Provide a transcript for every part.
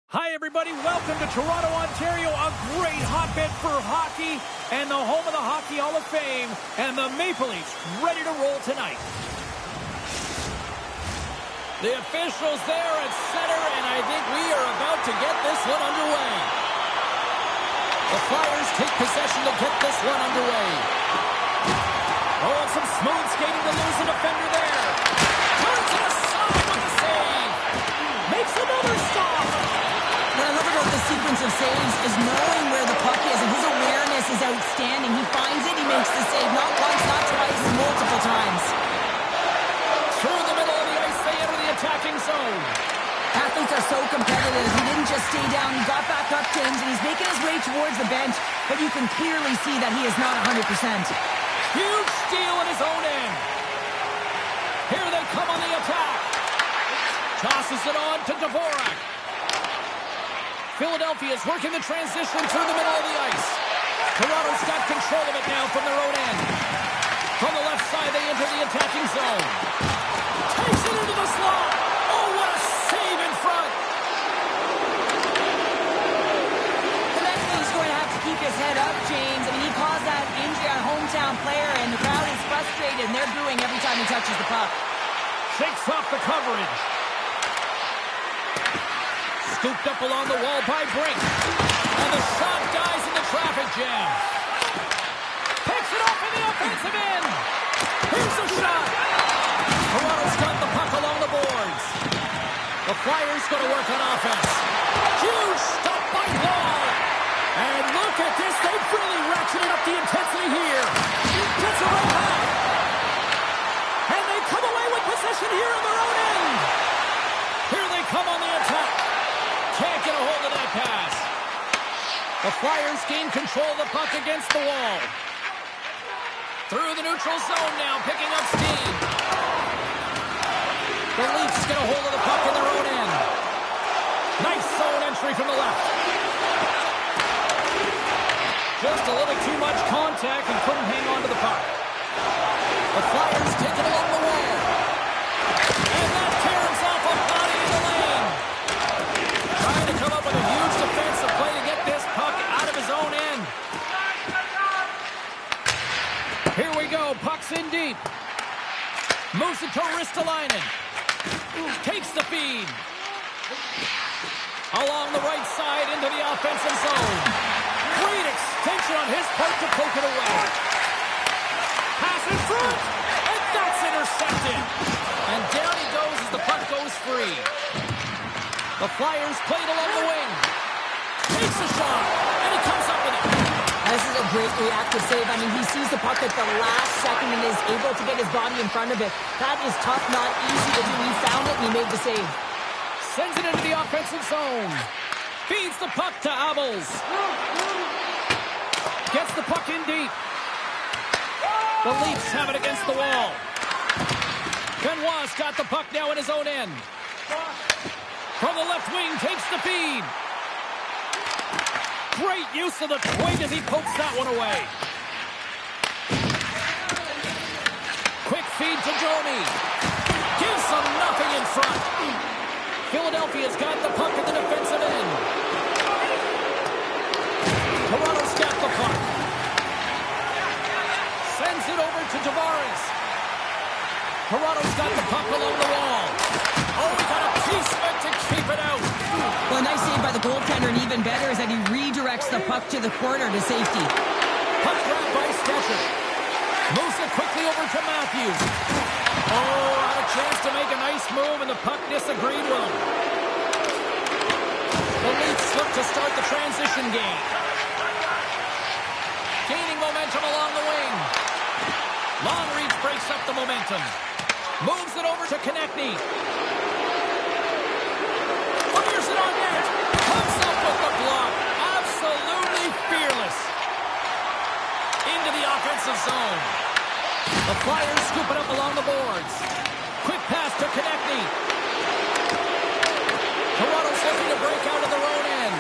Hi, everybody. Welcome to Toronto, Ontario, a great hotbed for hockey and the home of the Hockey Hall of Fame. And the Maple Leafs ready to roll tonight. The officials there at center, and I think we are about to get this one underway. The Flyers take possession to get this one underway. Oh, some smooth skating to lose a defender there. Turns it aside with a save. Makes another stop. What I love about this sequence of saves is knowing where the puck is, and his awareness is outstanding. He finds it, he makes the save not once, not twice, multiple times. Through the middle of the ice, they enter the attacking zone. Athletes are so competitive. He didn't just stay down, he got back up, James, and he's making his way towards the bench, but you can clearly see that he is not 100%. Huge steal in his own end. Here they come on the attack. Tosses it on to Dvorak. Philadelphia is working the transition through the middle of the ice. Toronto's got control of it now from their own end. From the left side, they enter the attacking zone. Takes it into the slot. Oh, what a save in front. The He's going to have to keep his head up, James. I mean, he caused that injury on a hometown player, and the crowd is frustrated, and they're booing every time he touches the puck. Shakes off the coverage. Scooped up along the wall by Brink. And the shot dies in the traffic jam. Picks it off in the offensive end. Here's the shot. Toronto's got the puck along the boards. The Flyers going to work on offense. Huge stop by Wall. And look at this. They've really ratcheted up the intensity here. Gets it right back. And they come away with possession here in their own end. Here they come on the attack. Can't get a hold of that pass. The Flyers gain control of the puck against the wall. Through the neutral zone now, picking up steam. The Leafs get a hold of the puck in their own end. Nice zone entry from the left. Just a little too much contact and couldn't hang on to the puck. The Flyers take it along the wall. And that tears off a body in the lane. Trying to come up with a huge defensive play to get this puck out of his own end. Here we go. Puck's in deep. Moves it to Ristolainen. Takes the feed. Along the right side into the offensive zone. Great extension on his part to poke it away. Pass in front. And that's intercepted. And down he goes as the puck goes free. The Flyers played along the wing. Takes a shot, and he comes up with it. This is a great reactive save. I mean, he sees the puck at the last second and is able to get his body in front of it. That is tough, not easy to do. He found it, and he made the save. Sends it into the offensive zone. Feeds the puck to Abels. Gets the puck in deep. The Leafs have it against the wall. Benoit's got the puck now in his own end. From the left wing, takes the feed. Great use of the twig as he pokes that one away. Quick feed to Domi. Gives them nothing in front. Philadelphia's got the puck at the defensive end. Toronto's got the puck. Sends it over to Tavares. Toronto's got the puck along the wall. Oh, he got a piece of it to keep it out. Well, a nice save by the goaltender, and even better is that he redirects the puck to the corner to safety. Puck grabbed by Stetcher. Moves it quickly over to Matthews. Oh, had a chance to make a nice move, and the puck disagreed with him. The Leafs look to start the transition game. Gaining momentum along the wing. Long reach breaks up the momentum. Moves it over to Konechny. Fires it on net. Comes up with the block. Absolutely fearless. Into the offensive zone. The Flyers scoop it up along the boards. Quick pass to Konechny. Toronto's looking to break out of their own end.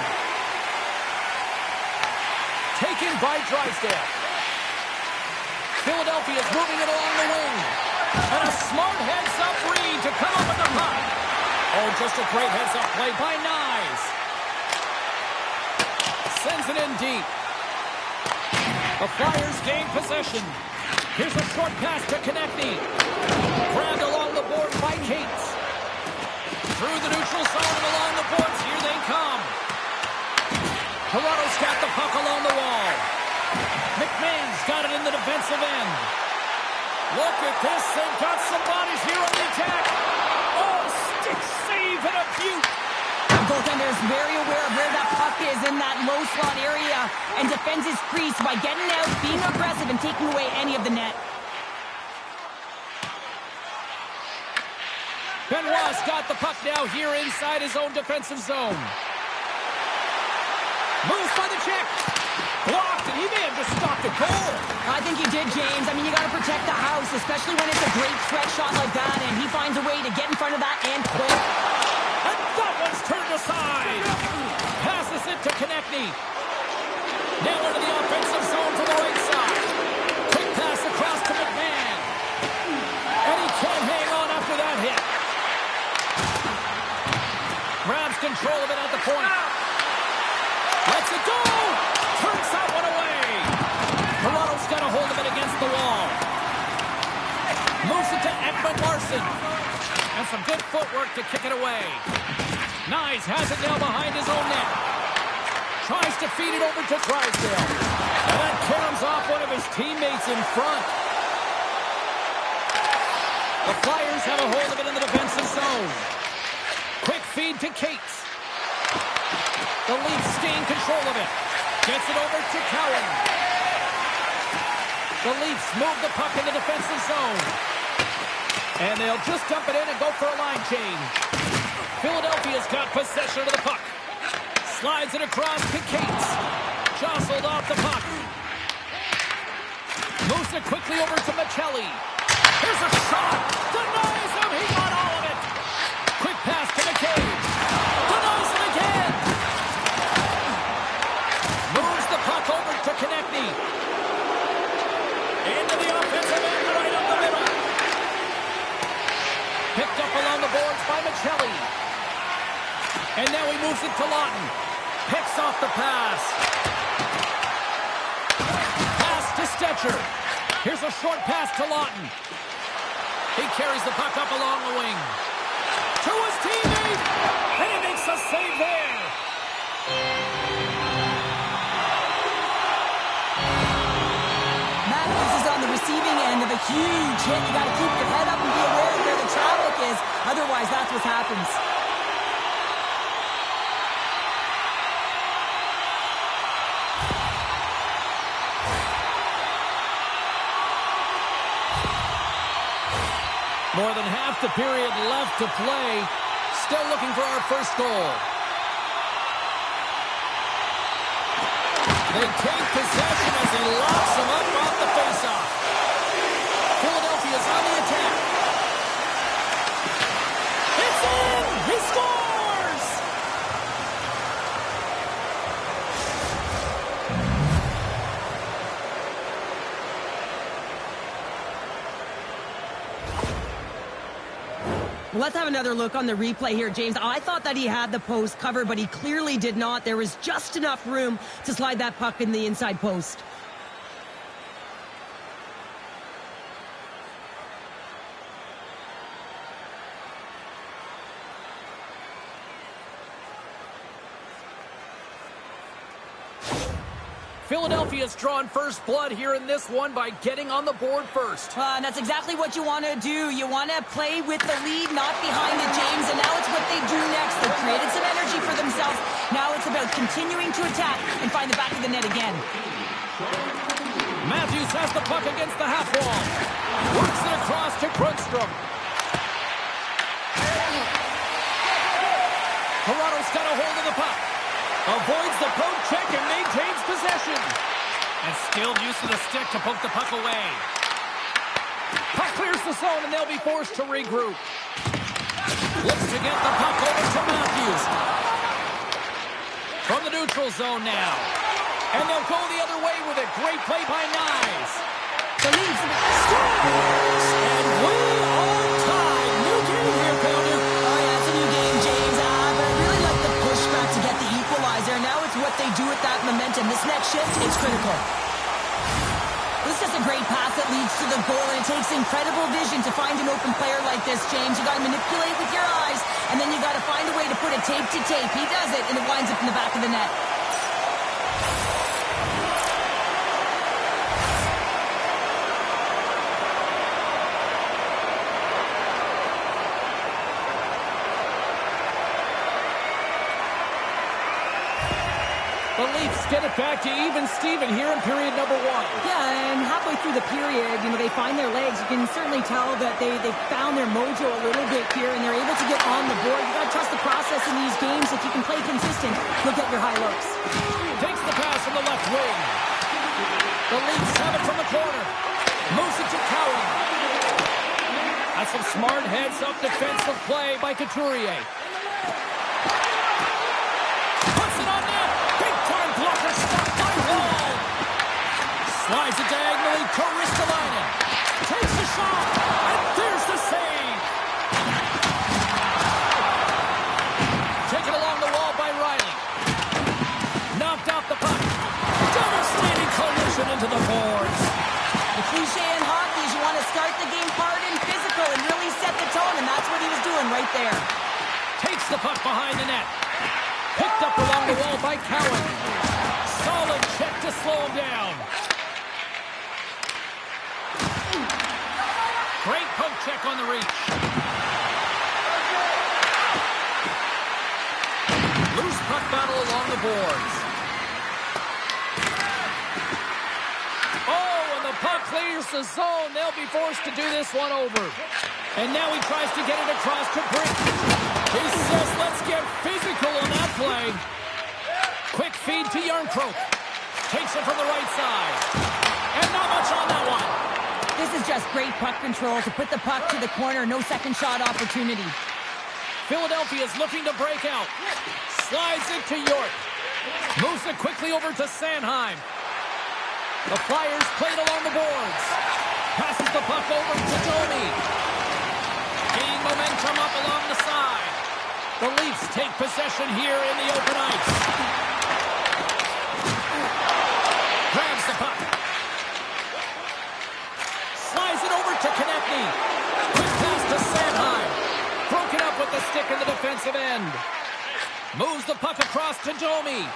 Taken by Drysdale. Philadelphia's moving it along the wing. And a smart heads-up read to come up with the puck. Oh, just a great heads-up play by Nyes. Sends it in deep. The Flyers gain possession. Here's a short pass to Konechny. Grabbed along the board by Cates. Through the neutral zone and along the boards. Here they come. Toronto's got the puck along the wall. McMahon's got it in the defensive end. Look at this. They've got some bodies here on the attack. Oh, stick save and a beaut. The goaltender is very aware of where that puck is in that low slot area and defends his crease by getting out, being aggressive, and taking away any of the net. Benoit's got the puck now here inside his own defensive zone. Moves by the check. Blocked, and he may have just stopped a goal. I think he did, James. I mean, you got to protect the house, especially when it's a great stretch shot like that, and he finds a way to get in front of that and quick. And that one's turned aside. Passes it to Konechny. Now into the offensive zone to the right side. Quick pass across to McMahon. And he can't hang on after that hit. Grabs control of it at the point. Lets it go. Turns that one away. Toronto's got a hold of it against the wall. Moves it to Ekman-Larsson. And some good footwork to kick it away. Nyes has it now behind his own net. Tries to feed it over to Drysdale. And that caroms off one of his teammates in front. The Flyers have a hold of it in the defensive zone. Quick feed to Cates. The Leafs gain control of it. Gets it over to Cowan. The Leafs move the puck in the defensive zone. And they'll just dump it in and go for a line change. Philadelphia's got possession of the puck. Slides it across to Cates. Jostled off the puck. Moves it quickly over to Michelli. Here's a shot. Denies him. He got all of it. Quick pass to McCabe. Denies him again. Moves the puck over to Konechny. Into the offensive end right up the middle. Picked up along the boards by Michelli. And now he moves it to Lawton. Picks off the pass. Pass to Stetcher. Here's a short pass to Lawton. He carries the puck up along the wing. To his teammate. And he makes a save there. Matthews is on the receiving end of a huge hit. You got to keep your head up and be aware of where the traffic is. Otherwise, that's what happens. More than half the period left to play. Still looking for our first goal. They take possession as he locks him up off the faceoff. Philadelphia's on the attack. It's in! He scores! Let's have another look on the replay here, James. I thought that he had the post covered, but he clearly did not. There was just enough room to slide that puck in the inside post. Philadelphia's drawn first blood here in this one by getting on the board first. And that's exactly what you want to do. You want to play with the lead, not behind it, James. And now it's what they do next. They've created some energy for themselves. Now it's about continuing to attack and find the back of the net again. Matthews has the puck against the half wall. Works it across to Grundstrom. Toronto's got a hold of the puck. Avoids the poke check and maintains possession. And skilled use of the stick to poke the puck away. Puck clears the zone and they'll be forced to regroup. Looks to get the puck over to Matthews. From the neutral zone now. And they'll go the other way with it. Great play by Nyes. The Leafs Scores! And we are tied. New game here, Pounder. Oh, yeah, it's a new game, James. But I really like the pushback to get the equalizer. Now it's what they do with that momentum. This next shift is critical. This is a great pass that leads to the goal, and it takes incredible vision to find an open player like this, James. You got to manipulate with your eyes, and then you got to find a way to put it tape to tape. He does it, and it winds up in the back of the net. The Leafs get it back to even Steven here in period number 1. Yeah, and halfway through the period, they find their legs. You can certainly tell that they found their mojo a little bit here, and they're able to get on the board. You got to trust the process in these games. If you can play consistent, you'll get your high looks. Takes the pass from the left wing. The Leafs have it from the corner. Moves it to Cowan. That's some smart heads-up defensive play by Couturier. Blocker stopped by Wall. Slides it diagonally to Ristolainen. Takes the shot, and there's the save. Taken along the wall by Riley. Knocked off the puck. Devastating collision into the boards. The cliche in hockey is you want to start the game hard and physical and really set the tone, and that's what he was doing right there. Takes the puck behind the net. Picked up along the wall by Cowan. Solid check to slow him down. Great poke check on the reach. Loose puck battle along the boards. Oh, and the puck clears the zone. They'll be forced to do this one over. And now he tries to get it across to Brink. He says, let's get physical on that play. Quick feed to Yarncroke. Takes it from the right side. And not much on that one. This is just great puck control to put the puck to the corner. No second shot opportunity. Philadelphia is looking to break out. Slides it to York. Moves it quickly over to Sanheim. The Flyers played along the boards. Passes the puck over to Domi. Gaining momentum up along the side. The Leafs take possession here in the open ice. Grabs the puck. Slides it over to Konechny. Quick pass to Sanheim. Broken up with the stick in the defensive end. Moves the puck across to Domi.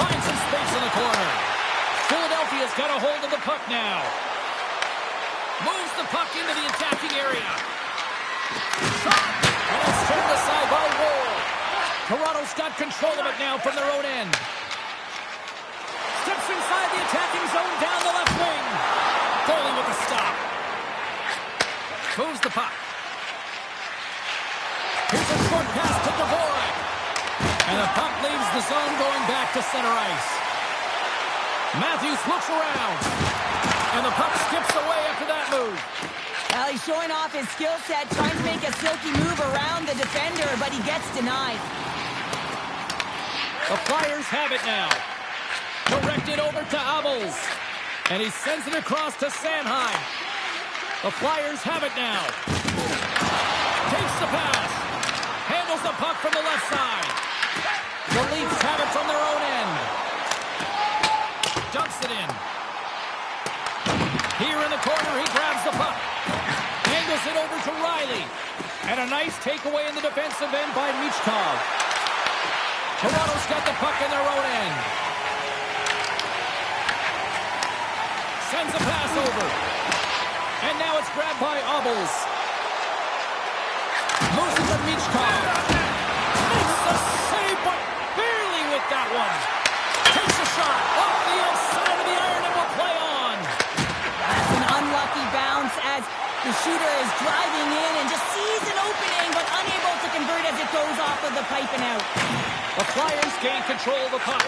Finds some space in the corner. Philadelphia's got a hold of the puck now. Moves the puck into the attacking area. Shot! And it's turned aside by Wall. Toronto's got control of it now from their own end. Steps inside the attacking zone down the left wing. Foley with the stop. Moves the puck. Here's a short pass to Dvorak. And the puck leaves the zone going back to center ice. Matthews looks around. And the puck skips away after that move. Well, he's showing off his skill set, trying to make a silky move around the defender, but he gets denied. The Flyers have it now. Directed over to Abels. And he sends it across to Sanheim. The Flyers have it now. Takes the pass. Handles the puck from the left side. The Leafs have it from their own end. Dumps it in. Here in the corner, he grabs the puck. Angles it over to Riley. And a nice takeaway in the defensive end by Michkov. Toronto's got the puck in their own end. Sends a pass over. And now it's grabbed by Abels. Moves it to Michkov. Makes the save, but barely with that one. Takes a shot off the outside of the iron and will play on. That's an unlucky bounce as the shooter is driving in and just sees an opening, but unable to convert as it goes off of the pipe and out. The Flyers gain control of the puck.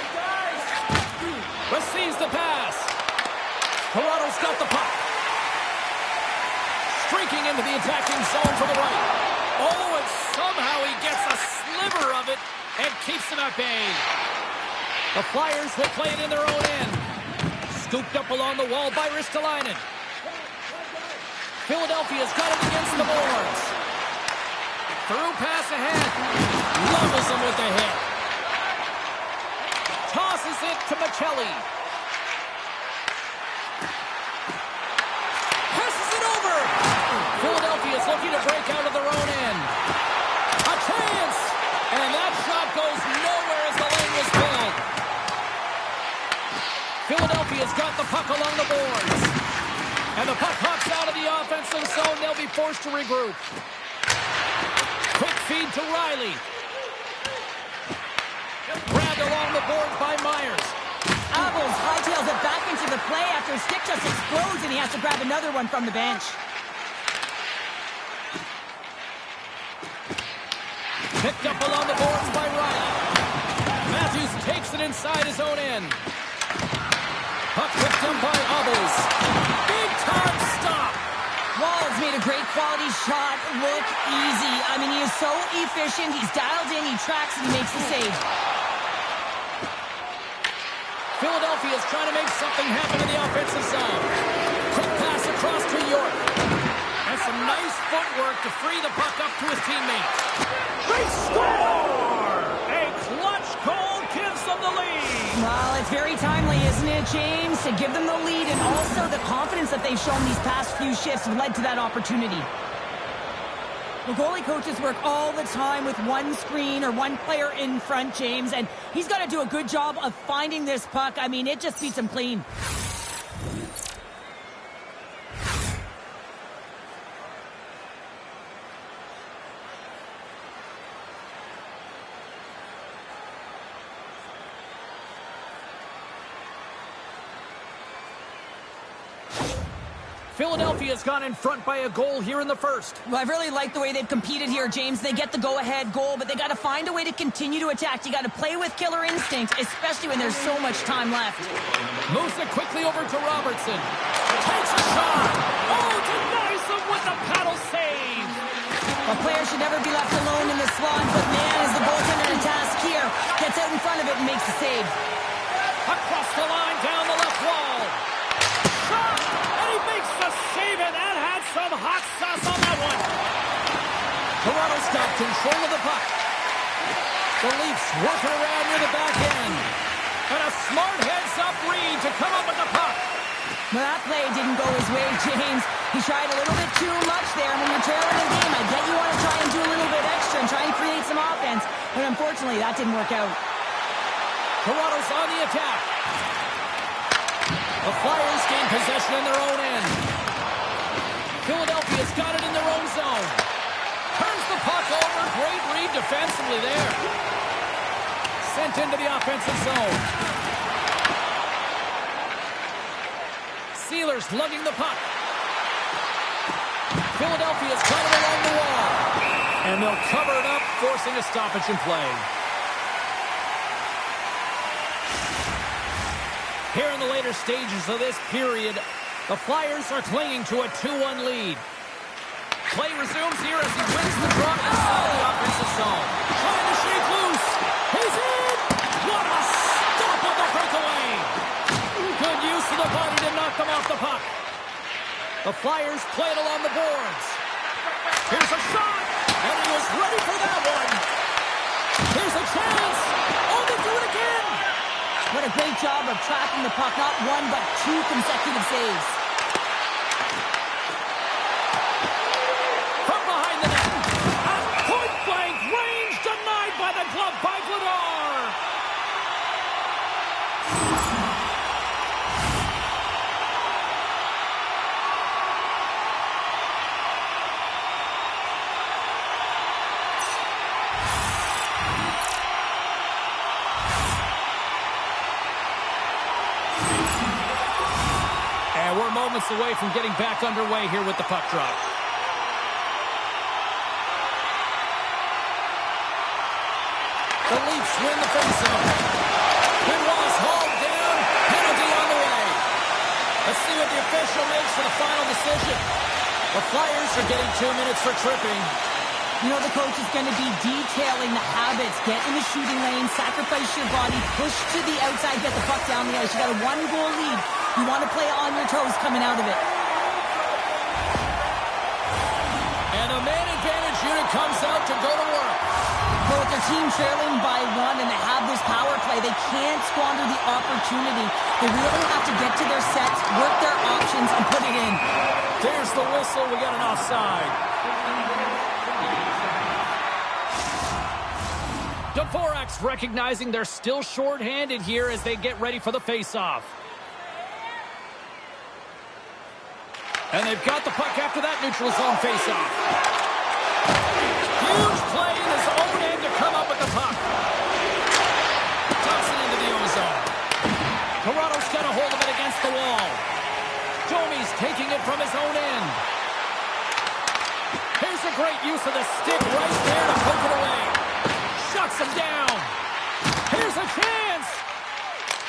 Receives the pass. Toronto's got the puck. Streaking into the attacking zone for the right. Oh, and somehow he gets a sliver of it and keeps him at bay. The Flyers will play it in their own end. Scooped up along the wall by Ristolainen. Philadelphia's got it against the boards. Through pass ahead. Levels him Kelly. Passes it over. Philadelphia's looking to break out of their own end. A chance! And that shot goes nowhere as the lane was filled. Philadelphia's got the puck along the boards. And the puck hops out of the offensive zone. They'll be forced to regroup. Quick feed to Riley. Grabbed along the boards by Myers. Abels hightails it back into the play after his stick just explodes and he has to grab another one from the bench. Picked up along the boards by Riley. Matthews takes it inside his own end. Puck picked up by Abels. Big time stop. Wall's made a great quality shot look easy. I mean, he is so efficient. He's dialed in, he tracks, and he makes the save. Philadelphia's trying to make something happen in the offensive zone. Quick pass across to York. And some nice footwork to free the puck up to his teammates. They score! A clutch goal gives them the lead. Well, it's very timely, isn't it, James? To give them the lead, and also the confidence that they've shown these past few shifts have led to that opportunity. The goalie coaches work all the time with one screen or one player in front, James, and he's got to do a good job of finding this puck. I mean, it just beats him clean. Philadelphia's gone in front by a goal here in the first. Well, I really like the way they've competed here, James. They get the go-ahead goal, but they got to find a way to continue to attack. You got to play with killer instinct, especially when there's so much time left. Moves it quickly over to Robertson. Takes a shot. Oh, denies them with the paddle save. A player should never be left alone in the slot, but man, is the goaltender in a task here. Gets out in front of it and makes the save. Across the line, down the left wall. Shot! And he makes the save, and that had some hot sauce on that one. Toronto's got control of the puck. The Leafs work it around near the back end. And a smart heads-up read to come up with the puck. Well, that play didn't go his way, James. He tried a little bit too much there. When you're trailing the game, I get you want to try and do a little bit extra and try and create some offense. But unfortunately, that didn't work out. Toronto's on the attack. The Flyers gain possession in their own end. Philadelphia's got it in their own zone. Turns the puck over. Great read defensively there. Sent into the offensive zone. Sealers lugging the puck. Philadelphia's got it along the wall. And they'll cover it up, forcing a stoppage in play. Here in the later stages of this period, the Flyers are clinging to a 2-1 lead. Play resumes here as he wins the draw inside the offensive zone. Trying to shake loose. He's in! What a stop on the breakaway! Good use of the body to knock them off the puck. The Flyers play it along the boards. Here's a shot! And he was ready for that one. Here's a chance! Oh, they do it again! What a great job of tracking the puck. Not one, but two consecutive saves. From behind the net. At point-blank range, denied by the glove by Vladar. And we're moments away from getting back underway here with the puck drop. The Leafs win the faceoff. Benoit's hauled down. Penalty on the way. Let's see what the official makes for the final decision. The Flyers are getting 2 minutes for tripping. You know, the coach is going to be detailing the habits. Get in the shooting lane, sacrifice your body, push to the outside, get the puck down the ice. You got a 1-goal lead. You want to play on your toes coming out of it. And a man advantage unit comes out to go to work. Both their team trailing by 1 and they have this power play, they can't squander the opportunity. They really have to get to their sets, work their options, and put it in. There's the whistle. We got an offside. Dvorak's recognizing they're still shorthanded here as they get ready for the faceoff. And they've got the puck after that neutral zone faceoff. Huge play in his own end to come up with the puck. Dumps it into the ozone. Toronto's got a hold of it against the wall. Domi's taking it from his own end. Here's a great use of the stick right there to poke it away. Shuts him down. Here's a chance.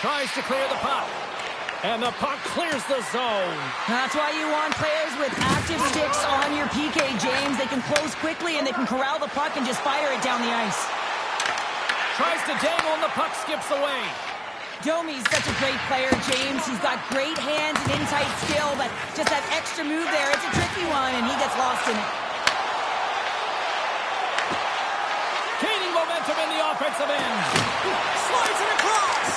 Tries to clear the puck. And the puck clears the zone. That's why you want players with active sticks on your PK, James. They can close quickly and they can corral the puck and just fire it down the ice. Tries to dangle and the puck skips away. Domi's such a great player, James. He's got great hands and in-tight skill, but just that extra move there, it's a tricky one, and he gets lost in it. Gaining momentum in the offensive end. Slides it across.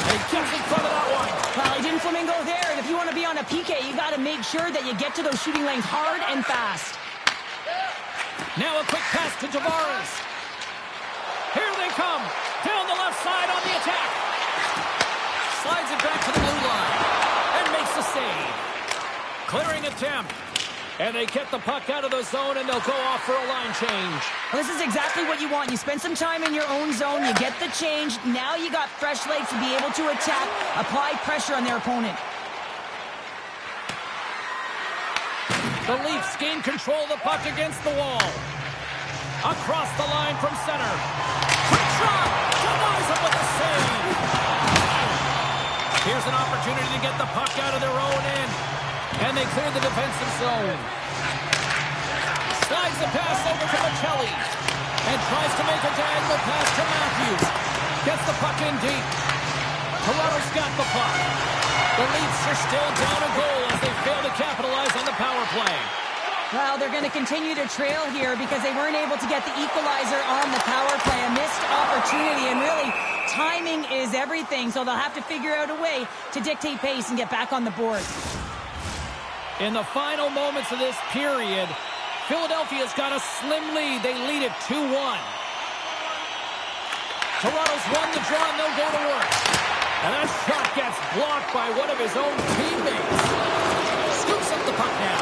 He gets in front of that one. Well, he didn't flamingo there, and if you want to be on a PK, you got to make sure that you get to those shooting lanes hard and fast. Now a quick pass to Tavares. Here they come. Down the left side on the attack. Slides it back to the blue line. And makes the save. Clearing attempt. And they get the puck out of the zone, and they'll go off for a line change. Well, this is exactly what you want. You spend some time in your own zone, you get the change. Now you got fresh legs to be able to attack, apply pressure on their opponent. The Leafs gain control of the puck against the wall. Across the line from center. Quick shot! Denies him with a save! Here's an opportunity to get the puck out of their own end. And they clear the defensive zone. Slides the pass over to Michelli. And tries to make a diagonal pass to Matthews. Gets the puck in deep. Toronto's got the puck. The Leafs are still down a goal as they fail to capitalize on the power play. Well, they're going to continue to trail here because they weren't able to get the equalizer on the power play. A missed opportunity, and really, timing is everything. So they'll have to figure out a way to dictate pace and get back on the board. In the final moments of this period, Philadelphia's got a slim lead. They lead it 2-1. Toronto's won the draw, and they'll go to work. And that shot gets blocked by one of his own teammates. Scoops up the puck now.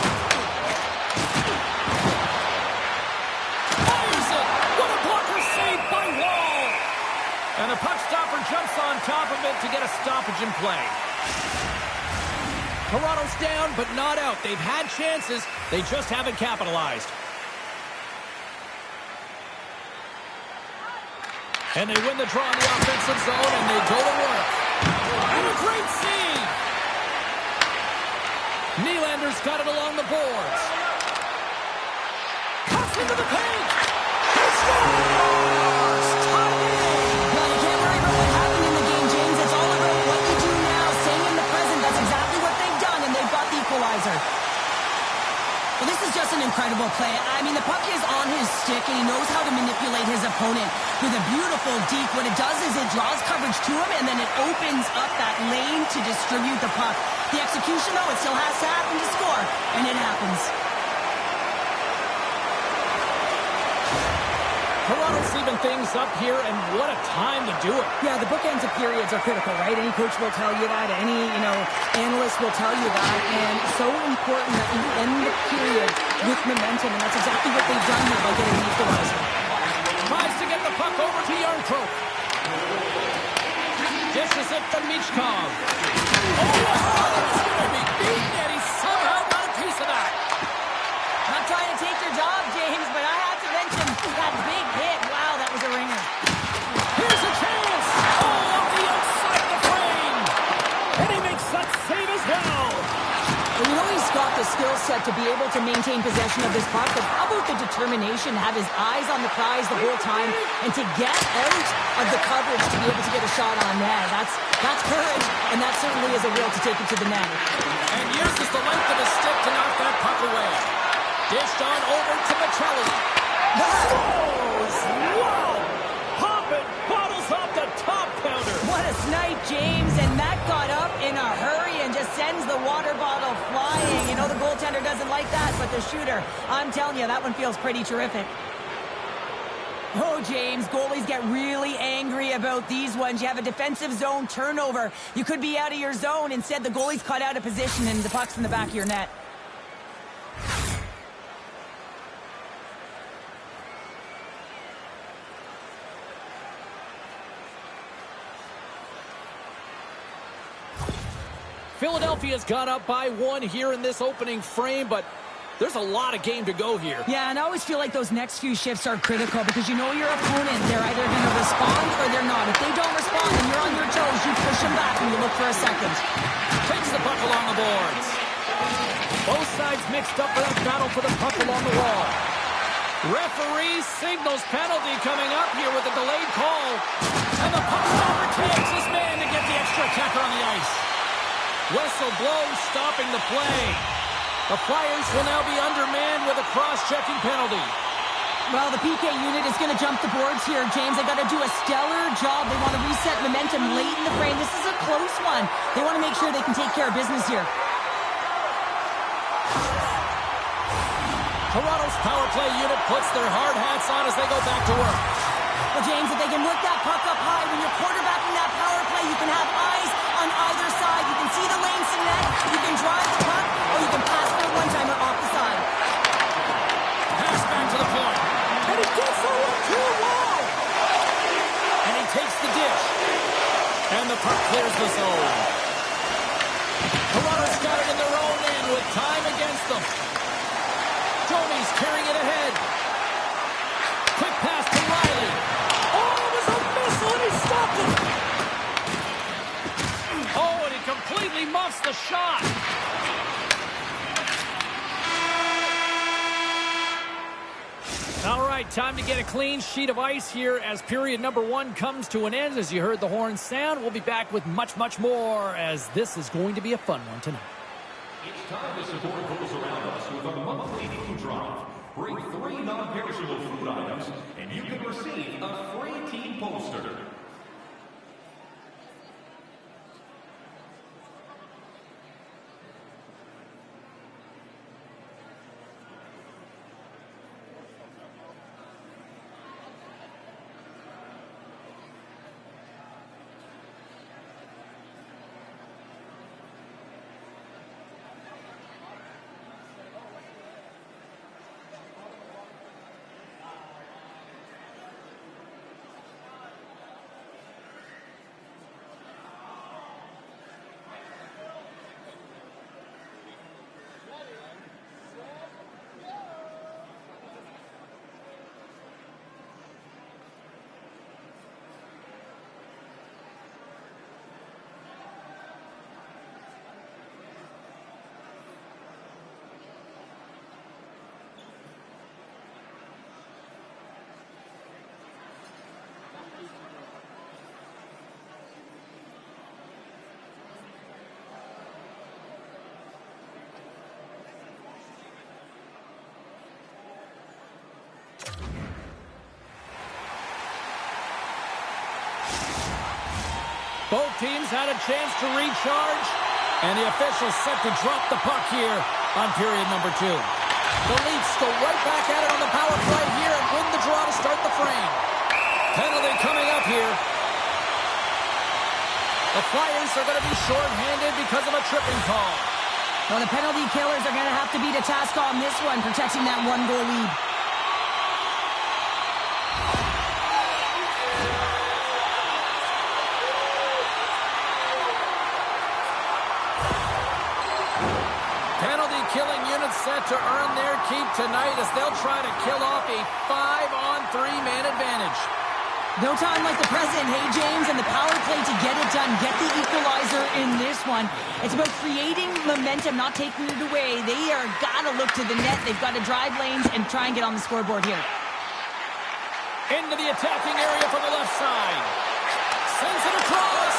Fires it! What a blocker save by Wall! And the puck stopper jumps on top of it to get a stoppage in play. Toronto's down, but not out. They've had chances. They just haven't capitalized. And they win the draw in the offensive zone, and they go to work. And a great save! Nylander's got it along the boards. Cuts into the paint! He scores! Tied it! Well, you can't worry about what happened in the game, James. It's all about what you do now, staying in the present. That's exactly what they've done, and they've got the equalizer. Well, this is just an incredible play. I mean, the puck is on his stick, and he knows how to manipulate his opponent with a beautiful deke. What it does is it draws coverage to him, and then it opens up that lane to distribute the puck. The execution, though, it still has to happen to score, and it happens. Toronto's even things up here, and what a time to do it. Yeah, the bookends of periods are critical, right? Any coach will tell you that. Any, analyst will tell you that. And so important that you end the period with momentum, and that's exactly what they've done here by getting the equalizer. Tries to get the puck over to Yarncroke. Dishes it to Michkov. Oh, it's going to be beaten, and he somehow got a piece of that. Not trying to take your job, James, but I have to mention that big hit. Wow, that was a ringer. Here's a chance. Oh, off the outside of the frame. And he makes that save as well. Well, he's got the skill set to be able to maintain possession of this puck, but how about the determination to have his eyes on the prize the whole time and to get out of the coverage to be able to get a shot on net? That's courage, and that certainly is a will to take it to the net. And uses the length of his stick to knock that puck away. Dished on over to Michelli. Scores! Wow! night, James, and that got up in a hurry and just sends the water bottle flying. You know the goaltender doesn't like that, but the shooter, I'm telling you, that one feels pretty terrific. Oh, James, goalies get really angry about these ones. You have a defensive zone turnover. You could be out of your zone. Instead, the goalie's caught out of position and the puck's in the back of your net. Philadelphia's gone up by 1 here in this opening frame, but there's a lot of game to go here. Yeah, and I always feel like those next few shifts are critical because you know your opponent. They're either going to respond or they're not. If they don't respond and you're on your toes, you push them back and you look for a second. Takes the puck along the boards. Both sides mixed up for that battle for the puck along the wall. Referee signals penalty coming up here with a delayed call. And the puck overtakes this man to get the extra attacker on the ice. Whistle blows, stopping the play. The Flyers will now be undermanned with a cross-checking penalty. Well, the PK unit is going to jump the boards here, James. They got to do a stellar job. They want to reset momentum late in the frame. This is a close one. They want to make sure they can take care of business here. Toronto's power play unit puts their hard hats on as they go back to work. Well, James, if they can work that puck up high, when you're quarterbacking that power play, you can have eyes on either side. You can see the lanes to net, you can drive the puck, or you can pass for a one-timer off the side. Pass back to the point. And he gets the one too wide. And he takes the dish. And the puck clears the zone. Toronto's got it in their own end with time against them. Domi's carrying it ahead. Quick pass to Riley. Oh, it was a missile and he stopped it. Oh, and he completely muffs the shot. All right, time to get a clean sheet of ice here as period number 1 comes to an end. As you heard the horn sound, we'll be back with much, much more as this is going to be a fun one tonight. It's time to support those around us with a monthly food drive. Bring 3 non-perishable food items and you can receive a free team poster. Both teams had a chance to recharge, and the officials set to drop the puck here on period number 2. The Leafs go right back at it on the power play here and win the draw to start the frame. Penalty coming up here. The Flyers are going to be shorthanded because of a tripping call. Well, the penalty killers are going to have to beat a task on this one, protecting that 1-goal lead. Killing units set to earn their keep tonight as they'll try to kill off a 5-on-3 man advantage. No time like the present, hey, James, and the power play to get it done. Get the equalizer in this one. It's about creating momentum, not taking it away. They are got to look to the net. They've got to drive lanes and try and get on the scoreboard here. Into the attacking area from the left side. Sends it across.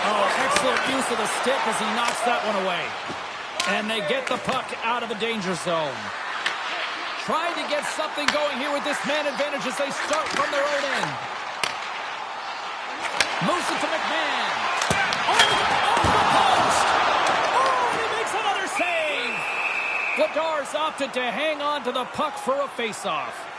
Oh, excellent use of the stick as he knocks that one away. And they get the puck out of the danger zone. Trying to get something going here with this man advantage as they start from their own end. Moves it to McMahon. Leafs opted to hang on to the puck for a face-off.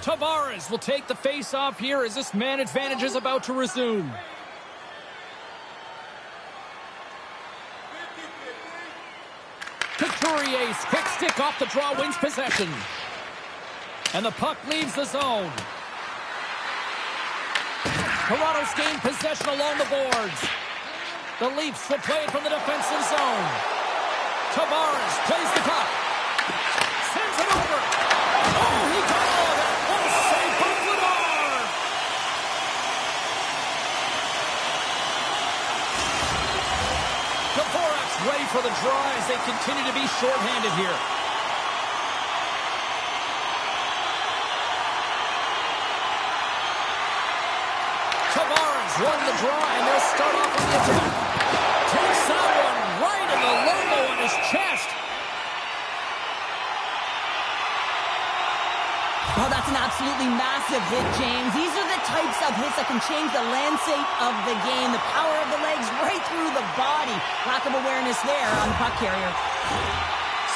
Tavares will take the face-off here as this man advantage is about to resume. Couturier's quick stick off the draw wins possession. And the puck leaves the zone. Toronto's gained possession along the boards. The Leafs will play it from the defensive zone. Tavares plays the puck. Sends it over. Oh, he got all of it. What a save by Vladar. Dvorak's ready for the draw as they continue to be shorthanded here. Tavares won the draw, and they'll start off on the attack. Takes that one right in the logo on his chest. Oh, that's an absolutely massive hit, James. These are the types of hits that can change the landscape of the game. The power of the legs right through the body. Lack of awareness there on the puck carrier.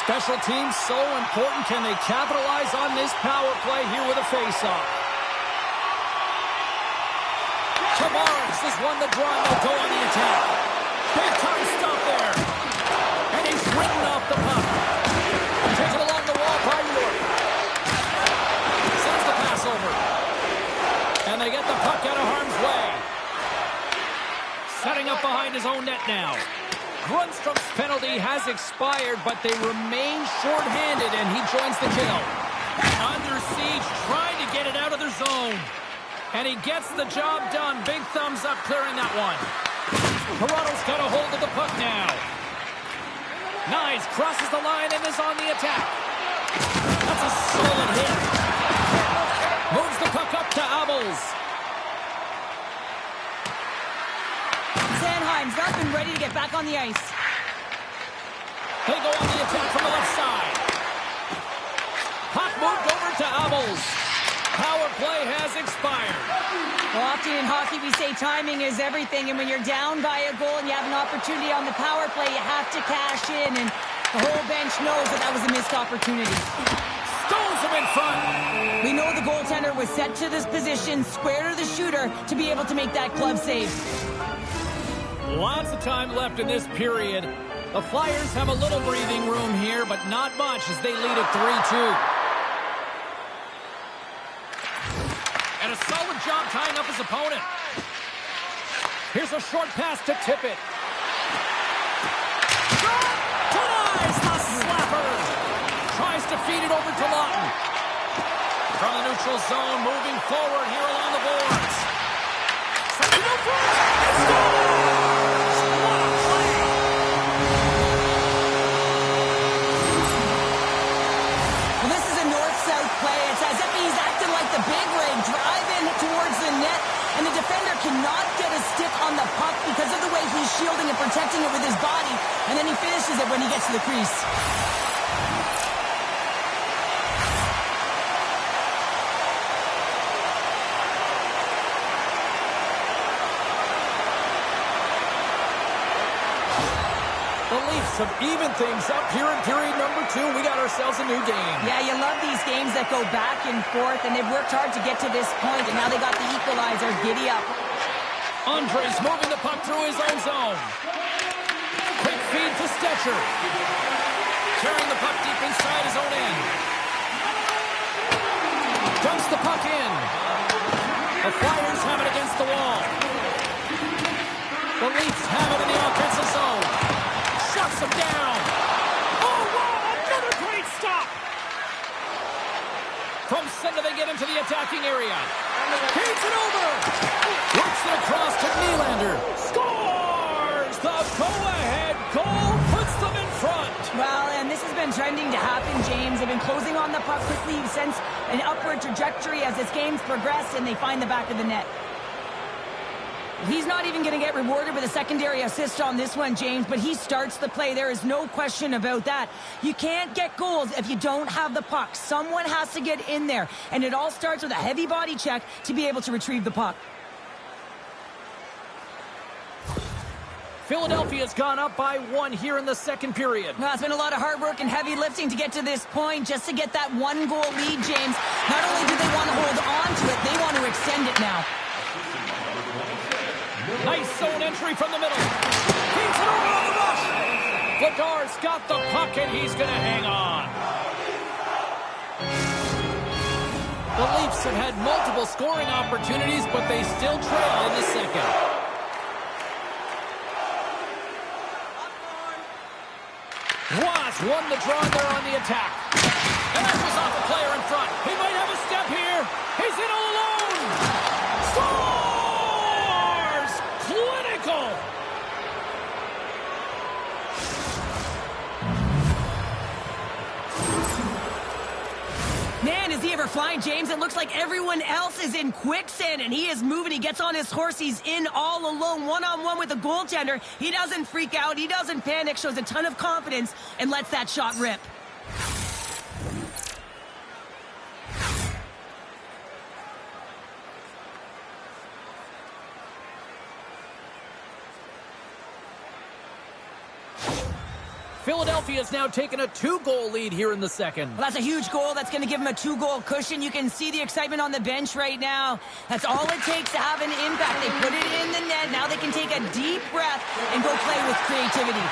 Special teams so important. Can they capitalize on this power play here with a face-off? Tavares has won the draw and they'll go on the attack. Big time stop there. And he's written off the puck. Taken along the wall by York. Sends the pass over. And they get the puck out of harm's way. Setting up behind his own net now. Grundstrom's penalty has expired, but they remain shorthanded, and he joins the kill. Under siege, trying to get it out of their zone. And he gets the job done. Big thumbs up clearing that one. Toronto's got a hold of the puck now. Knies crosses the line and is on the attack. That's a solid hit. Moves the puck up to Abels. Sanheim's not been ready to get back on the ice. They go on the attack from the left side. Puck moved over to Abels. Power play has expired. Well, often in hockey we say timing is everything, and when you're down by a goal and you have an opportunity on the power play, you have to cash in, and the whole bench knows that that was a missed opportunity. Stones him in front. We know the goaltender was set to this position, square to the shooter, to be able to make that glove save. Lots of time left in this period. The Flyers have a little breathing room here, but not much as they lead at 3-2. And a solid job tying up his opponent. Here's a short pass to Tippett. Denies the slapper. Tries to feed it over to Lawton. From the neutral zone, moving forward here along the boards. Sends it over. It's scores! What a play! Well, this is a north-south play. It's as if he's acting like the big rig, driving towards the net, and the defender cannot get a stick on the puck because of the way he's shielding and protecting it with his body, and then he finishes it when he gets to the crease. The Leafs have evened things up here in period number 2. We got ourselves a new game. Yeah, you love these games that go back and forth, and they've worked hard to get to this point, and now they got the equalizer. Giddy up. Andres moving the puck through his own zone. Quick feed to Stetcher. Carrying the puck deep inside his own end. Dumps the puck in. The Flyers have it against the wall. The Leafs have it in the offensive zone. Shuts him down. Oh, wow, another great stop. From center, they get into the attacking area. Feeds it over. Works it across to Nylander. Scores! The go-ahead goal puts them in front. Well, and this has been trending to happen, James. They've been closing on the puck quickly since an upward trajectory as this game's progressed, and they find the back of the net. He's not even going to get rewarded with a secondary assist on this one, James, but he starts the play. There is no question about that. You can't get goals if you don't have the puck. Someone has to get in there, and it all starts with a heavy body check to be able to retrieve the puck. Philadelphia's gone up by 1 here in the second period. Well, it's been a lot of hard work and heavy lifting to get to this point, just to get that 1-goal lead, James. Not only do they want to hold on to it, they want to extend it now. Nice zone entry from the middle. Feeds it over on the rush. Vlador's got the puck, and he's going to hang on. The Leafs have had multiple scoring opportunities, but they still trail in the second. Ross won the draw there on the attack. And that was off a player in front. He might have a step here. He's in all alone. Scores! Clinical! Man, is he ever flying, James? It looks like everyone else is in quicksand, and he is moving. He gets on his horse. He's in all alone, one-on-one with the goaltender. He doesn't freak out. He doesn't panic, shows a ton of confidence, and lets that shot rip. Philadelphia's now taken a 2-goal lead here in the second. Well, that's a huge goal. That's going to give him a 2-goal cushion. You can see the excitement on the bench right now. That's all it takes to have an impact. They put it in the net. Now they can take a deep breath and go play with creativity.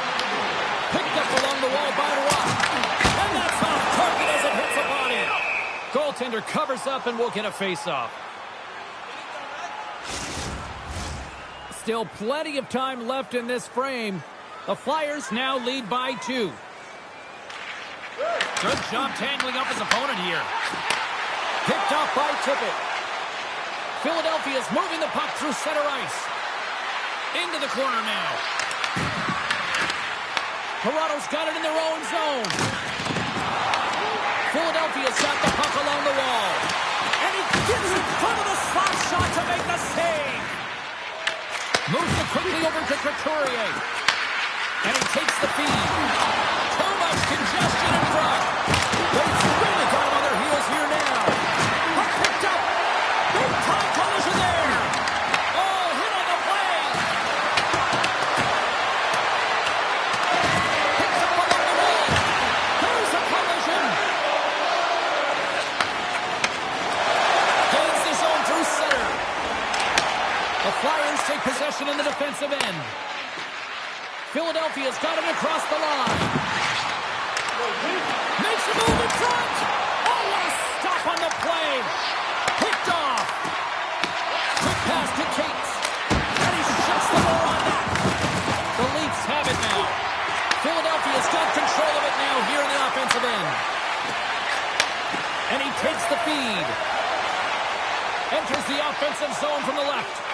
Picked up along the wall by Ross. And that's off target as it hits the body. Goaltender covers up and will get a face-off. Still plenty of time left in this frame. The Flyers now lead by 2. Good job tangling up his opponent here. Picked off by Tippett. Philadelphia's moving the puck through center ice. Into the corner now. Toronto's got it in their own zone. Philadelphia's got the puck along the wall. And he gets in front of the slap shot to make the save. Moves it quickly over to Couturier. And he takes the feed. Too much congestion in front. They've really got him on their heels here now. Puck picked up. Big time collision there. Oh, hit on the play. Picks up along the wall. There's a collision. Gains the zone through center. The Flyers take possession in the defensive end. Philadelphia's got him across the line. Makes a move in front. Oh, what a stop on the play. Picked off. Quick pass to Cates. And he shuts the door on that. The Leafs have it now. Philadelphia's got control of it now here in the offensive end. And he takes the feed. Enters the offensive zone from the left.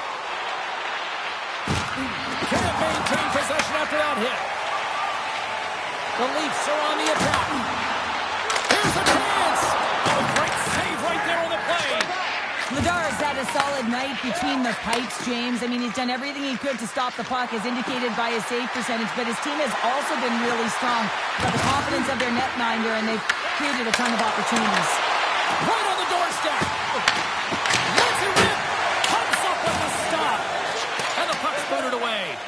Can't maintain possession after that hit. The Leafs are on the attack. Here's a chance. Oh, great save right there on the play. Vladar has had a solid night between the pipes, James. I mean, he's done everything he could to stop the puck, as indicated by his save percentage, but his team has also been really strong. Got the confidence of their netminder, and they've created a ton of opportunities. Right on the doorstep. Lets it rip. Comes up with the stop. And the puck's booted away.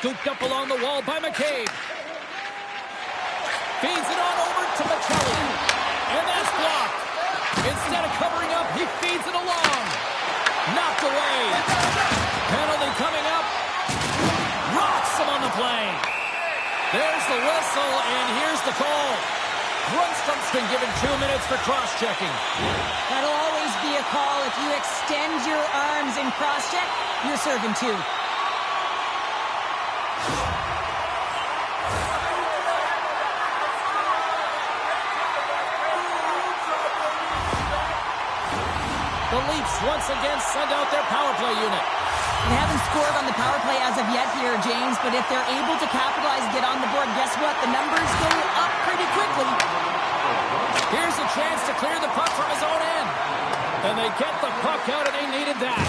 Scooped up along the wall by McCabe. Feeds it on over to Machelli. And that's blocked. Instead of covering up, he feeds it along. Knocked away. Penalty coming up. Rocks him on the play. There's the whistle, and here's the call. Grundstrom's been given 2 minutes for cross-checking. That'll always be a call. If you extend your arms in cross-check, you're serving 2. The Leafs once again send out their power play unit. They haven't scored on the power play as of yet here, James, but if they're able to capitalize and get on the board, guess what? The numbers go up pretty quickly. Here's a chance to clear the puck from his own end. And they get the puck out, and they needed that.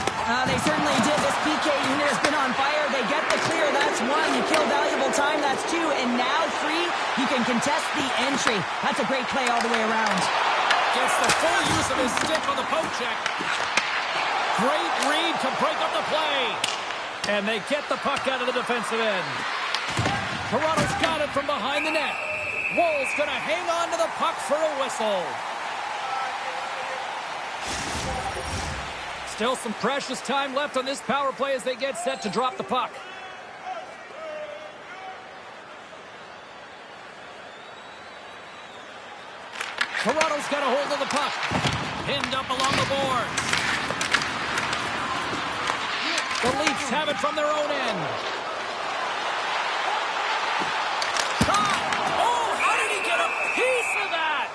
They certainly did. This PK unit has been on fire. They get the clear. That's one. You kill valuable time. That's two. And now three, you can contest the entry. That's a great play all the way around. Gets the full use of his stick on the poke check. Great read to break up the play. And they get the puck out of the defensive end. Toronto's got it from behind the net. Woll's going to hang on to the puck for a whistle. Still some precious time left on this power play as they get set to drop the puck. Toronto's got a hold of the puck. Pinned up along the boards. The Leafs have it from their own end. Shot! Oh, how did he get a piece of that?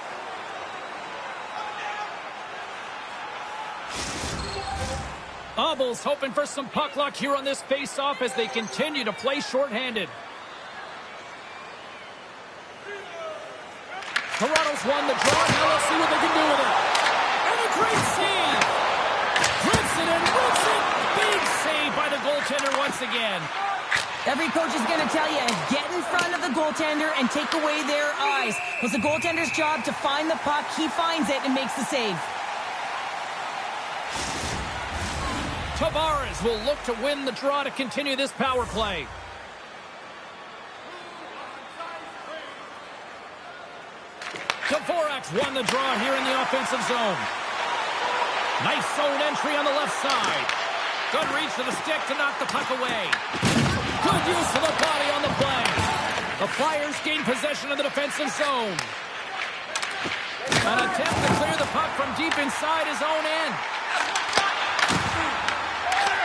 Obel's hoping for some puck luck here on this face-off as they continue to play shorthanded. Toronto's won the draw. Now let's see what they can do with it. And a great save. Rips it and rips it. Big save by the goaltender once again. Every coach is going to tell you, get in front of the goaltender and take away their eyes. It's the goaltender's job to find the puck. He finds it and makes the save. Tavares will look to win the draw to continue this power play. Dvorak's won the draw here in the offensive zone. Nice zone entry on the left side. Good reach to the stick to knock the puck away. Good use of the body on the play. The Flyers gain possession of the defensive zone. An attempt to clear the puck from deep inside his own end.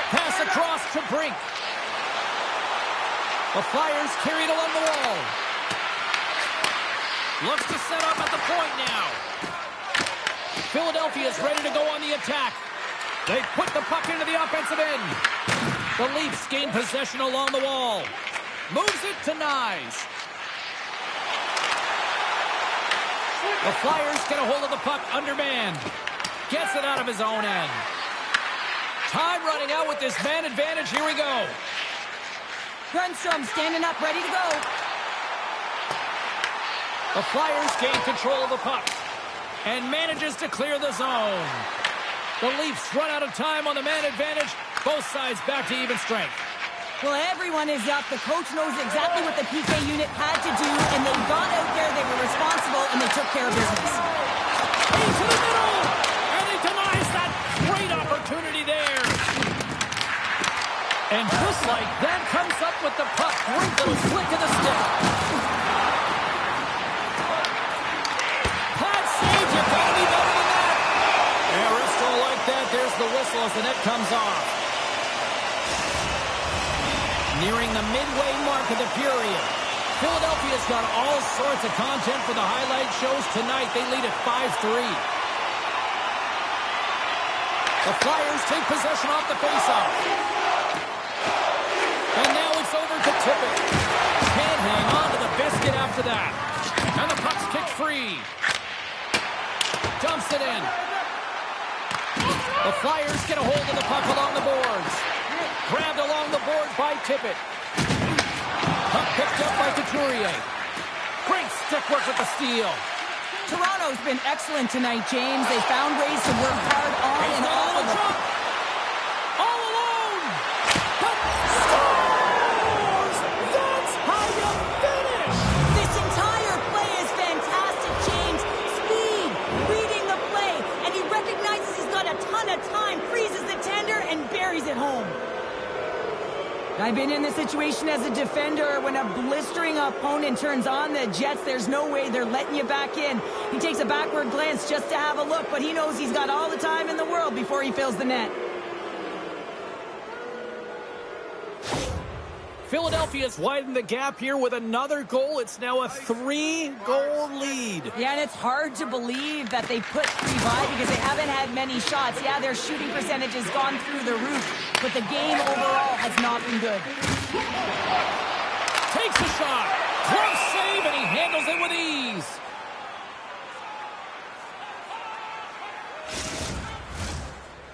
Pass across to Brink. The Flyers carried along the wall. Looks to set up at the point now. Philadelphia's ready to go on the attack. They put the puck into the offensive end. The Leafs gain possession along the wall. Moves it to Nyes. The Flyers get a hold of the puck undermanned. Gets it out of his own end. Time running out with this man advantage. Here we go. Grundstrom standing up, ready to go. The Flyers gain control of the puck and manages to clear the zone. The Leafs run out of time on the man advantage. Both sides back to even strength. Well, everyone is up. The coach knows exactly what the PK unit had to do, and they got out there, they were responsible, and they took care of business. Into the middle, and he denies that great opportunity there. And just like that, comes up with the puck. Great little flick of the stick. There's the whistle as the net comes off. Nearing the midway mark of the period. Philadelphia's got all sorts of content for the highlight shows tonight. They lead at 5-3. The Flyers take possession off the faceoff. And now it's over to Tippett. Can't hang on to the biscuit after that. And the puck's kicked free. Dumps it in. The Flyers get a hold of the puck along the boards. Grabbed along the boards by Tippett. Puck picked up by Couturier. Great stick work with the steal. Toronto's been excellent tonight, James. They found ways to work hard on and off of the puck. All alone. Puck scores. That's how you finish. This entire play is fantastic, James. Speed, reading the play, and he recognizes he's got a ton of time, freezes the tender, and buries it home. I've been in this situation as a defender. When a blistering opponent turns on the Jets, there's no way they're letting you back in. He takes a backward glance just to have a look, but he knows he's got all the time in the world before he fills the net. Philadelphia's widened the gap here with another goal. It's now a 3-goal lead. Yeah, and it's hard to believe that they put 3 by because they haven't had many shots. Yeah, their shooting percentage has gone through the roof, but the game overall has not been good. Takes a shot. Close save, and he handles it with ease.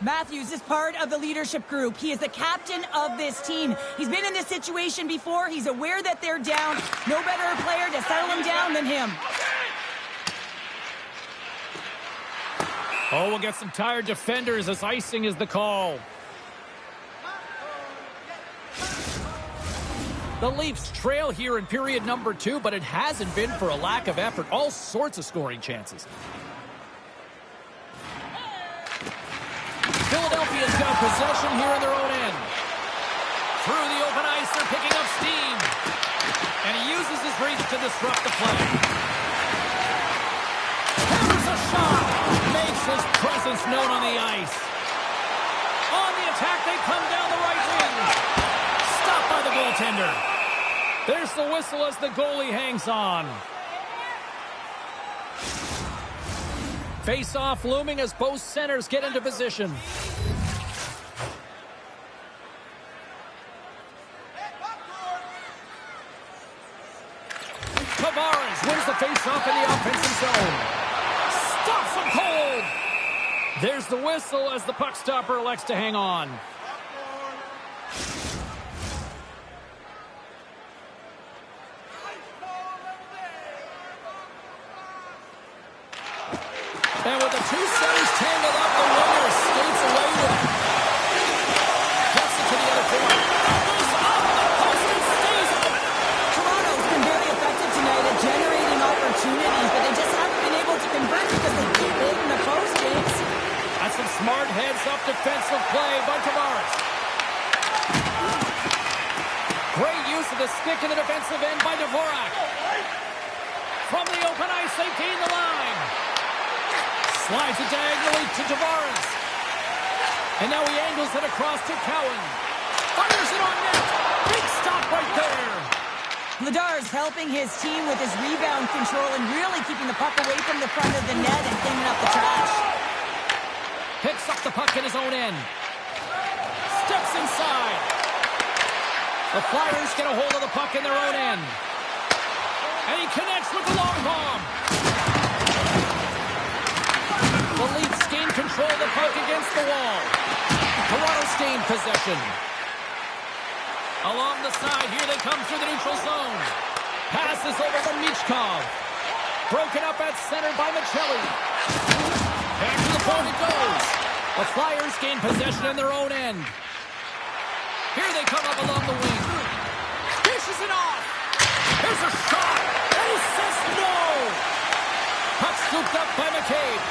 Matthews is part of the leadership group. He is the captain of this team. He's been in this situation before. He's aware that they're down. No better player to settle them down than him. Oh, we'll get some tired defenders as icing is the call. The Leafs trail here in period number 2, but it hasn't been for a lack of effort. All sorts of scoring chances. Philadelphia's got possession here in their own end. Through the open ice, they're picking up steam. And he uses his reach to disrupt the play. Here's a shot. Makes his presence known on the ice. On the attack, they come down the right wing. Stopped by the goaltender. There's the whistle as the goalie hangs on. Face-off looming as both centers get into position. Tavares wins the face-off in the offensive zone. Stops him cold. There's the whistle as the puck stopper elects to hang on. And with the two centers tangled up, the winger skates away with it. Gets it to the other point. Goes off the post and stays up. Toronto's been very effective tonight at generating opportunities, but they just haven't been able to convert because they keep hitting the post, James. That's some smart heads-up defensive play by Tavares. Great use of the stick in the defensive end by Dvorak. From the open ice, they gain the line. Slides it diagonally to Tavares. And now he angles it across to Cowan. Fires it on net. Big stop right there. Vladar is helping his team with his rebound control and really keeping the puck away from the front of the net and cleaning up the trash. Picks up the puck in his own end. Steps inside. The Flyers get a hold of the puck in their own end. And he connects with the long bomb. The Leafs gain control of the puck against the wall. Toronto's gained possession. Along the side, here they come through the neutral zone. Passes over to Michkov. Broken up at center by Michelli. Back to the point it goes. The Flyers gain possession in their own end. Here they come up along the wing. Dishes it off. Here's a shot. And he says no. Puck scooped up by McCabe.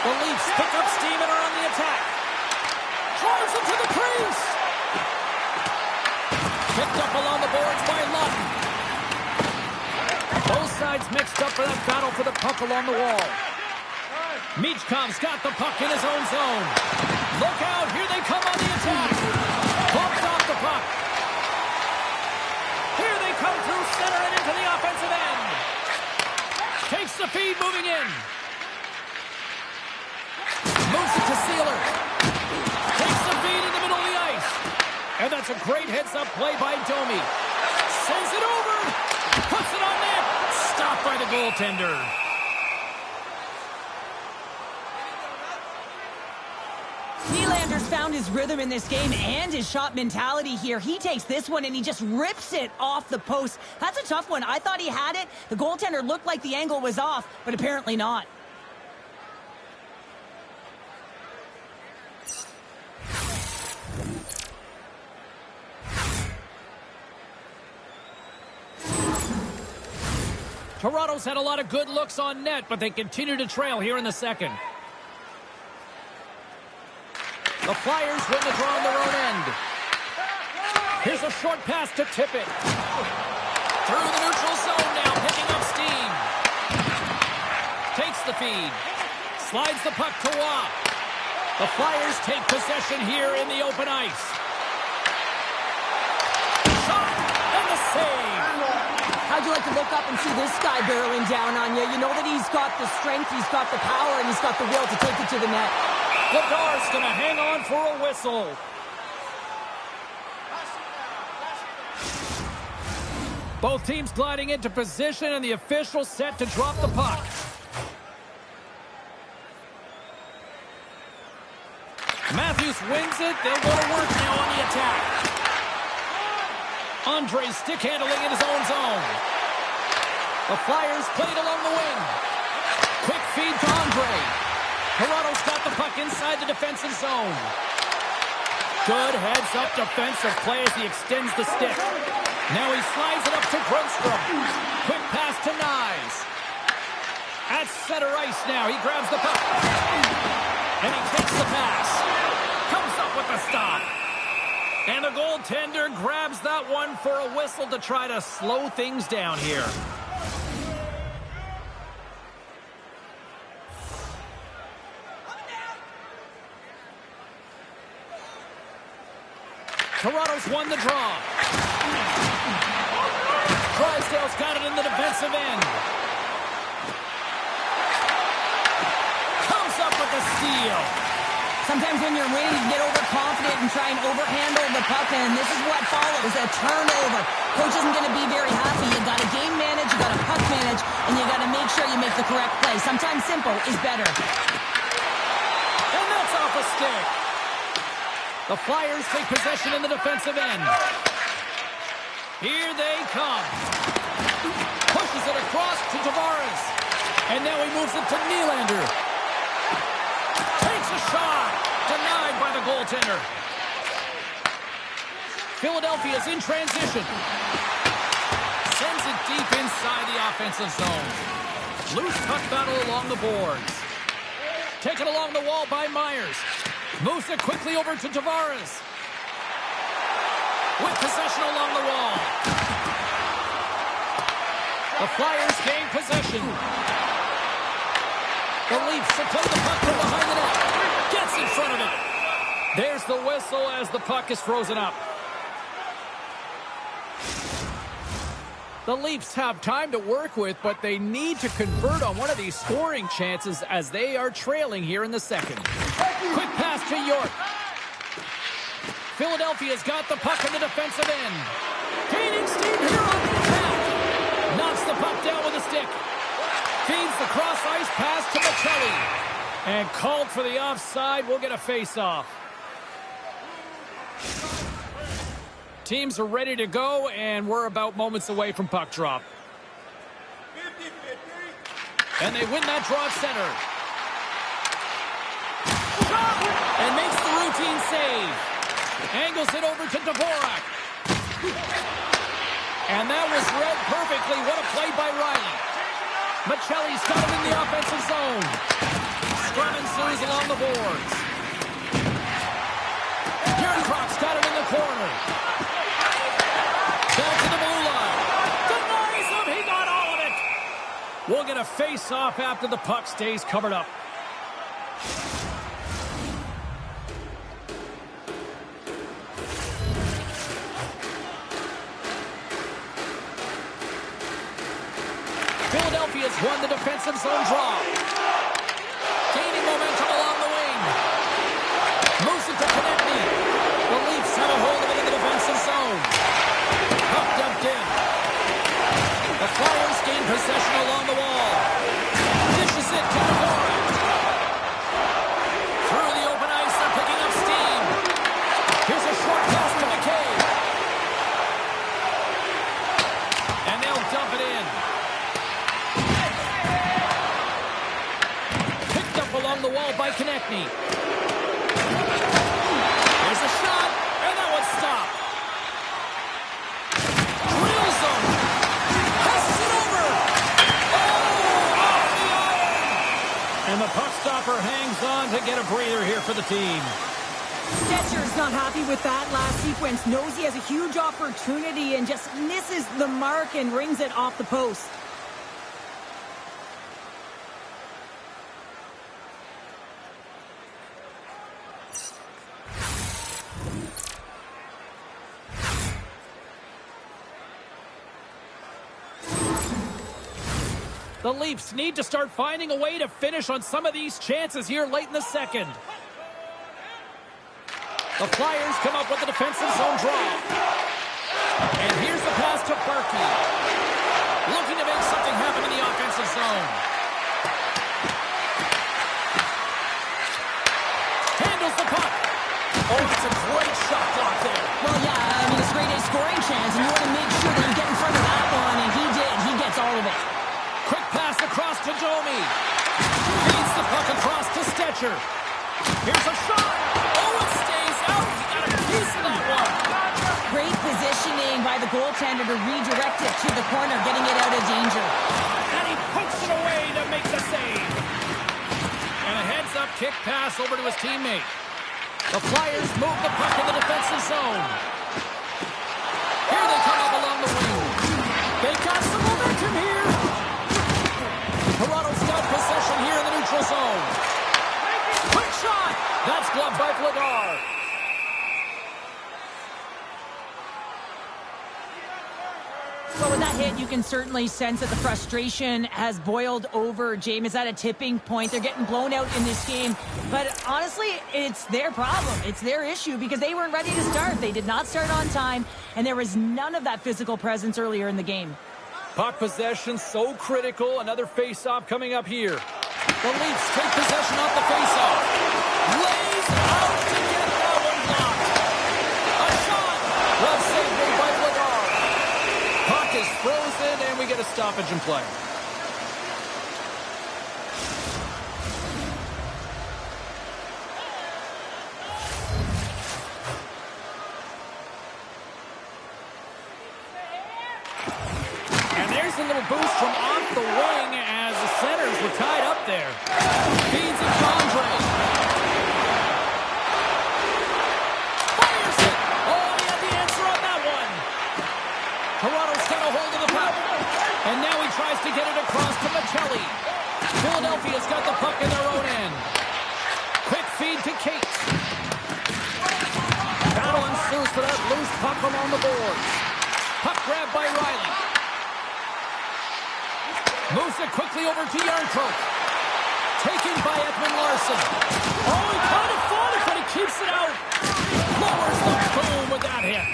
The Leafs pick up steam and are on the attack. Drives it to the crease. Picked up along the boards by Lutton. Both sides mixed up for that battle for the puck along the wall. Michkov's got the puck in his own zone. Look out, here they come on the attack. Bumped off the puck. Here they come through center and into the offensive end. Takes the feed moving in. Moves it to Sealer. Takes the feed in the middle of the ice. And that's a great heads-up play by Domi. Sends it over. Puts it on net. Stopped by the goaltender. Nylander's found his rhythm in this game and his shot mentality here. He takes this one and he just rips it off the post. That's a tough one. I thought he had it. The goaltender looked like the angle was off, but apparently not. Toronto's had a lot of good looks on net, but they continue to trail here in the second. The Flyers win the draw on their own end. Here's a short pass to Tippett. Through the neutral zone now, picking up steam. Takes the feed. Slides the puck to Watt. The Flyers take possession here in the open ice. Shot and the save. How'd you like to look up and see this guy barreling down on you? You know that he's got the strength, he's got the power, and he's got the will to take it to the net. Vladar's going to hang on for a whistle. Both teams gliding into position, and the official set to drop the puck. Matthews wins it. They'll go to work now on the attack. Andre stick handling in his own zone. The Flyers played along the wing. Quick feed to Andre. Toronto's got the puck inside the defensive zone. Good heads-up defensive play as he extends the stick. Now he slides it up to Grundstrom. Quick pass to Nyes. At center ice now. He grabs the puck. And he takes the pass. Comes up with the stop. And the goaltender grabs that one for a whistle to try to slow things down here. Toronto's won the draw. Drysdale's got it in the defensive end. Comes up with the steal. Sometimes when you're winning, you get overconfident and try and overhandle the puck, and this is what follows, a turnover. Coach isn't going to be very happy. You got to game manage, you got to puck manage, and you got to make sure you make the correct play. Sometimes simple is better. And that's off a stick. The Flyers take possession in the defensive end. Here they come. Pushes it across to Tavares. And now he moves it to Nylander. Takes a shot. Denied by the goaltender. Philadelphia's in transition. Sends it deep inside the offensive zone. Loose puck battle along the boards. Taken along the wall by Myers. Moves it quickly over to Tavares. With possession along the wall. The Flyers gain possession. The Leafs have played the puck from behind the net. Gets in front of it. There's the whistle as the puck is frozen up. The Leafs have time to work with, but they need to convert on one of these scoring chances as they are trailing here in the second. Quick pass to York. Philadelphia's got the puck in the defensive end. Gaining steam here on the attack. Knocks the puck down with a stick. Feeds the cross-ice pass to Michelli. And called for the offside. We'll get a face-off. Teams are ready to go, and we're about moments away from puck drop. And they win that draw at center. And makes the routine save. Angles it over to Dvorak. And that was read perfectly. What a play by Riley. Michelli's got it in the offensive zone. Scrum ensues along the boards. Yerncroft's got it in the corner. Back to the blue line. Denies him. He got all of it. We'll get a face-off after the puck stays covered up. Philadelphia's won the defensive zone draw. Gaining momentum along the wing. Moves it to Konechny. The Leafs have a hold of it in the defensive zone. Puck dumped in. The Flyers gain possession along the wall. Dishes it to Dvorak. Through the open ice, they're picking up steam. Here's a short pass to McKay. And they'll dump it in. Picked up along the wall by Konechny. There's a shot, and that one's stopped. Drills him. Passes it over. Oh, off the iron. And the puck stopper hangs on to get a breather here for the team. Stetcher's not happy with that last sequence. Knows he has a huge opportunity and just misses the mark and rings it off the post. The Leafs need to start finding a way to finish on some of these chances here late in the second. The Flyers come up with the defensive zone draw. And here's the pass to Berkey. Looking to make something happen in the offensive zone. Handles the puck. shot block there. Well, yeah, I mean, it's a great A scoring chance, and you want to make sure that you get in front of that one, and he did. He gets all of it. Quick pass across to Domi. Feeds the puck across to Stetcher. Here's a shot. Oh, it stays out. He got a piece of that one. Great positioning by the goaltender to redirect it to the corner, getting it out of danger. And he puts it away to make the save. And a heads-up kick pass over to his teammate. The Flyers move the puck in the defensive zone. Here they come up along the wing. They got some momentum here. Toronto's got possession here in the neutral zone. Quick shot. That's gloved by Vladar. So with that hit, you can certainly sense that the frustration has boiled over. James is at a tipping point. They're getting blown out in this game. But honestly, it's their problem. It's their issue because they weren't ready to start. They did not start on time, and there was none of that physical presence earlier in the game. Puck possession so critical. Another face-off coming up here. The Leafs take possession off the face-off. Lays out to get that one blocked. A shot. Well saved by Vladar. Puck is frozen, and we get a stoppage in play. And there's a little boost from off the wing as the centers were tied up there. Feeds it to Andre. Fires it. Oh, he had the answer on that one. Toronto's got a hold of the puck. And now he tries to get it across to Maccelli. Philadelphia's got the puck in their own end. Quick feed to Kate. Battle ensues for that loose puck along the boards. Puck grab by Riley. Moves it quickly over to Yarncroke. Taken by Edmund Larson. Oh, he kind of fought it, but he keeps it out. Lowers the boom with that hit.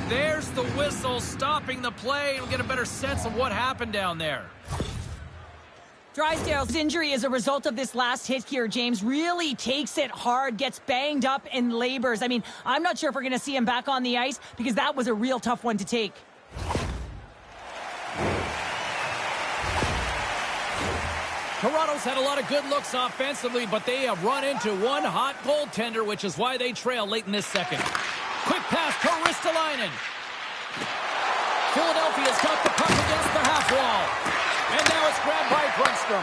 There's the whistle stopping the play. We'll get a better sense of what happened down there. Drysdale's injury as a result of this last hit here, James, really takes it hard, gets banged up and labors. I mean, I'm not sure if we're going to see him back on the ice because that was a real tough one to take. Toronto's had a lot of good looks offensively, but they have run into one hot goaltender, which is why they trail late in this second. Quick pass to Ristolainen. Philadelphia's got the puck against the half wall. And now it's grabbed by Brunstrom.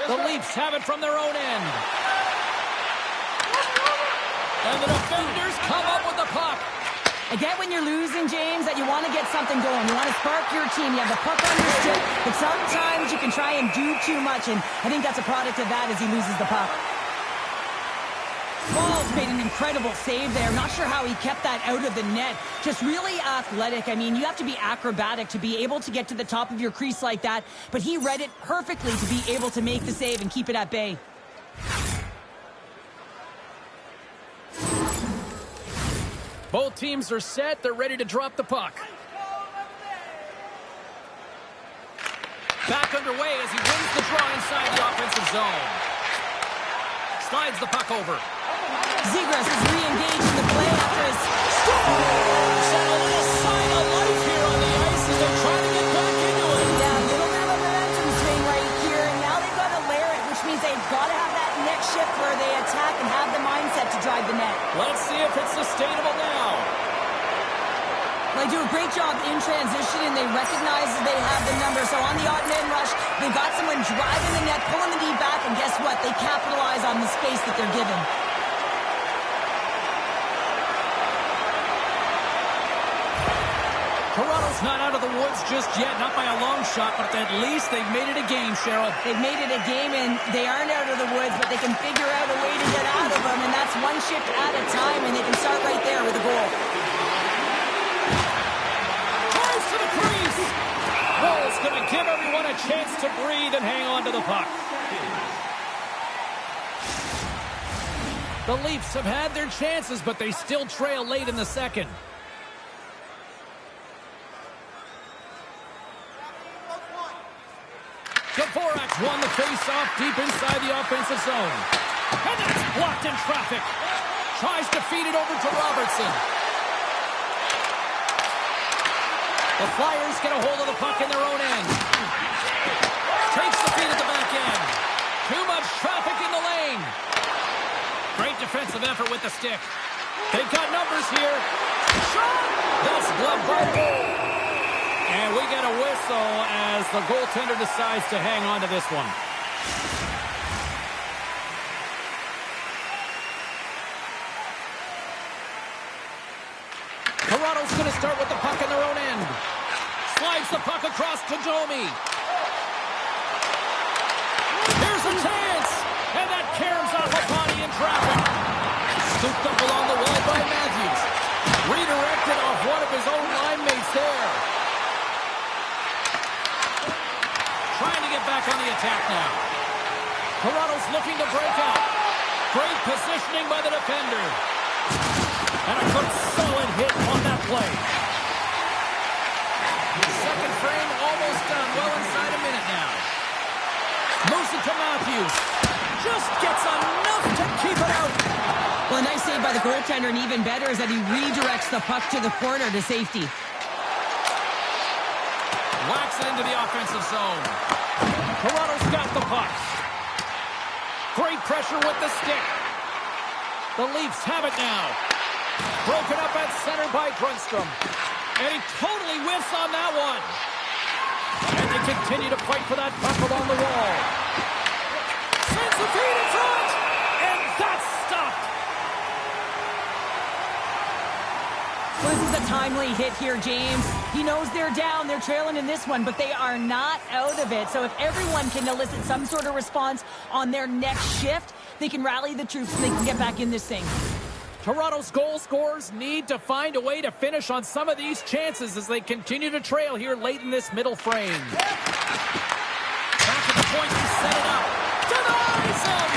The Leafs have it from their own end. And the defenders come up with the puck. I get when you're losing, James, that you want to get something going. You want to spark your team. You have the puck on your stick, but sometimes you can try and do too much, and I think that's a product of that as he loses the puck. Walls made an incredible save there. Not sure how he kept that out of the net. Just really athletic. I mean, you have to be acrobatic to be able to get to the top of your crease like that, but he read it perfectly to be able to make the save and keep it at bay. Both teams are set. They're ready to drop the puck. Back underway as he wins the draw inside the offensive zone. Slides the puck over. Zegras is re-engaged in the play after his Scores! And a little sign of life here on the ice as they're trying to get back into it. Yeah, a little bit of a momentum swing right here, and now they've got to layer it, which means they've got to have that next shift where they attack and have the mindset to drive the net. Let's see if it's sustainable now. They do a great job in transition, and they recognize that they have the number. So on the odd man rush, they've got someone driving the net, pulling the knee back, and guess what? They capitalize on the space that they're given. Toronto's not out of the woods just yet, not by a long shot, but at least they've made it a game, Cheryl. They've made it a game, and they aren't out of the woods, but they can figure out a way to get out of them, and that's one shift at a time, and they can start right there with a goal. Tries to the crease. Bull's going to give everyone a chance to breathe and hang on to the puck. The Leafs have had their chances, but they still trail late in the second. Dvorak won the face-off deep inside the offensive zone. And that's blocked in traffic. Tries to feed it over to Robertson. The Flyers get a hold of the puck in their own end. Takes the feed at the back end. Too much traffic in the lane. Great defensive effort with the stick. They've got numbers here. Shot! That's gloved by goal. And we get a whistle as the goaltender decides to hang on to this one. Toronto's going to start with the puck in their own end. Slides the puck across to Domi. Here's a chance! And that caroms off a body in traffic. Scooped up along the wall by Matthews. Redirected off one of his own line mates there. Trying to get back on the attack now. Toronto's looking to break out. Great positioning by the defender. And a good solid hit on that play. Second frame almost done. Well inside a minute now. Moves it to Matthews. Just gets enough to keep it out. Well, a nice save by the goaltender, and even better is that he redirects the puck to the corner to safety. Whacks it into the offensive zone. Toronto's got the puck. Great pressure with the stick. The Leafs have it now. Broken up at center by Grundstrom. And he totally whiffs on that one. And they continue to fight for that puck along the wall. Sends the feed in front. And that's stopped. Well, this is a timely hit here, James. He knows they're down. They're trailing in this one, but they are not out of it. So if everyone can elicit some sort of response on their next shift, they can rally the troops and they can get back in this thing. Toronto's goal scorers need to find a way to finish on some of these chances as they continue to trail here late in this middle frame. Back at the point to set it up. Denies him!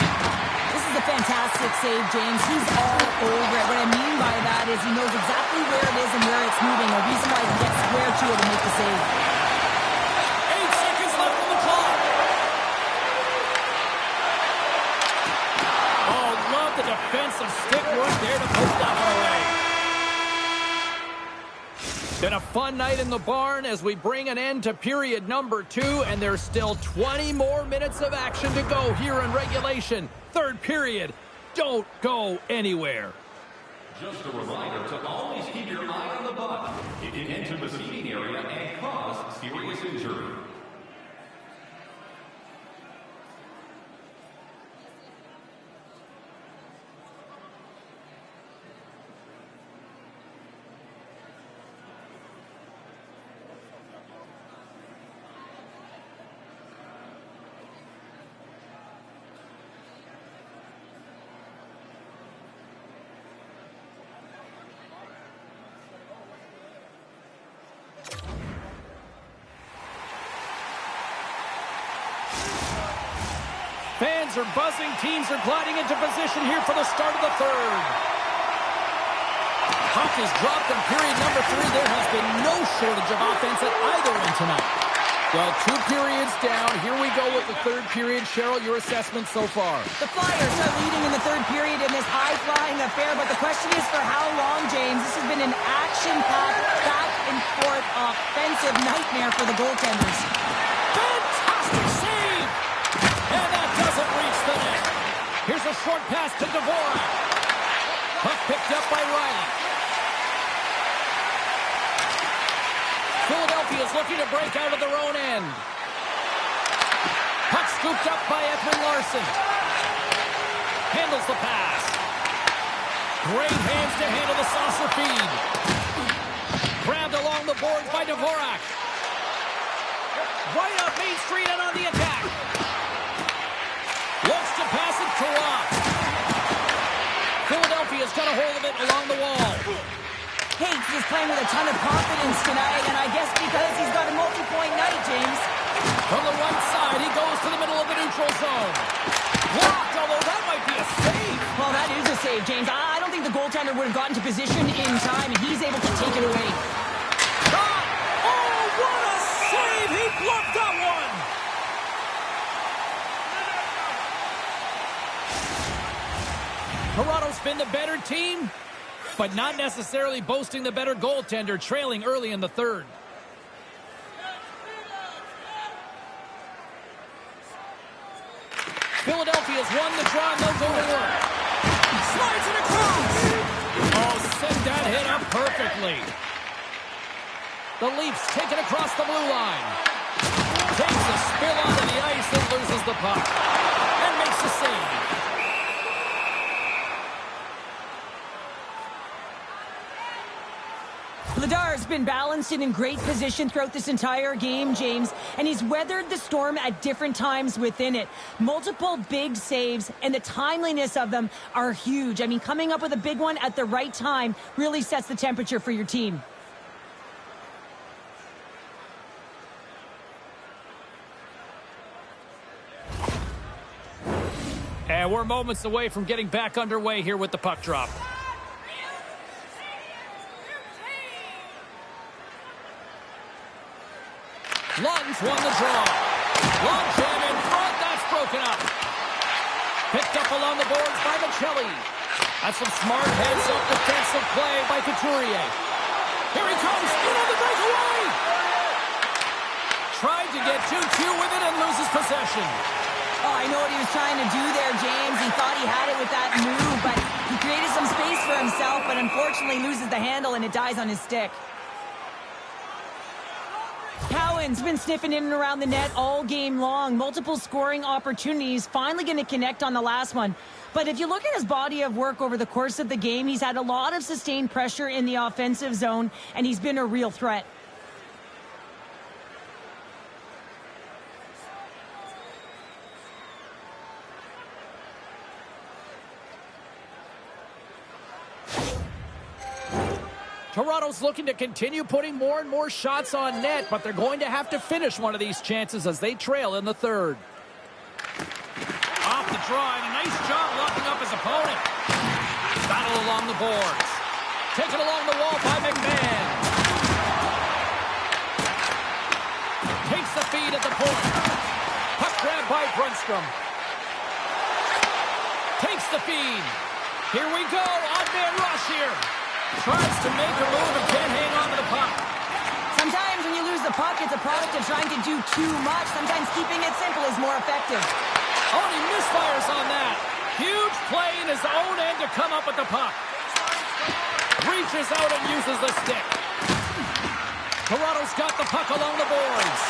This is a fantastic save, James. He's all over it. What I mean by that is he knows exactly where it is and where it's moving. A reason why he gets square to it and make the save. 8 seconds left on the clock. Oh, love the defensive stick work there to poke that one away. Been a fun night in the barn as we bring an end to period number 2, and there's still 20 more minutes of action to go here in regulation. Third period. Don't go anywhere. Just a reminder to always keep your eye on the puck. It can enter the seating area and cause serious injury. Fans are buzzing. Teams are gliding into position here for the start of the third. Puck is dropped in period number 3. There has been no shortage of offense at either end tonight. Well, 2 periods down. Here we go with the third period. Cheryl, your assessment so far? The Flyers are leading in the third period in this high-flying affair, but the question is for how long, James? This has been an action-packed, back-and-forth offensive nightmare for the goaltenders. Fantastic save! And that doesn't reach the net. Here's a short pass to Dvorak. Puck picked up by Riley. Philadelphia is looking to break out of their own end. Puck scooped up by Edwin Larson. Handles the pass. Great hands to handle the saucer feed. Grabbed along the boards by Dvorak. Right up Main Street and on the attack. Looks to pass it to Rock. Philadelphia's got a hold of it along the wall. Hates is playing with a ton of confidence tonight, and I guess because he's got a multi-point night, James. From the right side, he goes to the middle of the neutral zone. Blocked, although that might be a save. Well, that is a save, James. I don't think the goaltender would have gotten to position in time, and he's able to take it away. Oh, what a save! He blocked that one! Toronto's been the better team, but not necessarily boasting the better goaltender, trailing early in the third. Philadelphia's won the draw, and they'll go to work. Slides it across. Oh, sent that hit up perfectly. The Leafs take it across the blue line. Takes a spill onto the ice and loses the puck. And makes the save. Vladar's been balanced and in great position throughout this entire game, James, and he's weathered the storm at different times within it. Multiple big saves, and the timeliness of them are huge. I mean, coming up with a big one at the right time really sets the temperature for your team. And we're moments away from getting back underway here with the puck drop. Lund's won the draw. Long jam in front. That's broken up. Picked up along the boards by Michelli. That's some smart heads-up defensive play by Couturier. Here he comes. In on the breakaway. Tried to get 2-2 with it and loses possession. Oh, I know what he was trying to do there, James. He thought he had it with that move, but he created some space for himself, but unfortunately loses the handle and it dies on his stick. Cowan's been sniffing in and around the net all game long. Multiple scoring opportunities. Finally going to connect on the last one. But if you look at his body of work over the course of the game, he's had a lot of sustained pressure in the offensive zone, and he's been a real threat. Toronto's looking to continue putting more and more shots on net, but they're going to have to finish one of these chances as they trail in the third. Off the draw, and a nice job locking up his opponent. Battle along the boards. Taken along the wall by McMahon. Takes the feed at the point. Puck grab by Brunstrom. Takes the feed. Here we go, odd-man rush here. Tries to make a move and can't hang on to the puck. Sometimes when you lose the puck, it's a product of trying to do too much. Sometimes keeping it simple is more effective. Oh, and he misfires on that. Huge play in his own end to come up with the puck. Reaches out and uses the stick. Toronto's got the puck along the boards.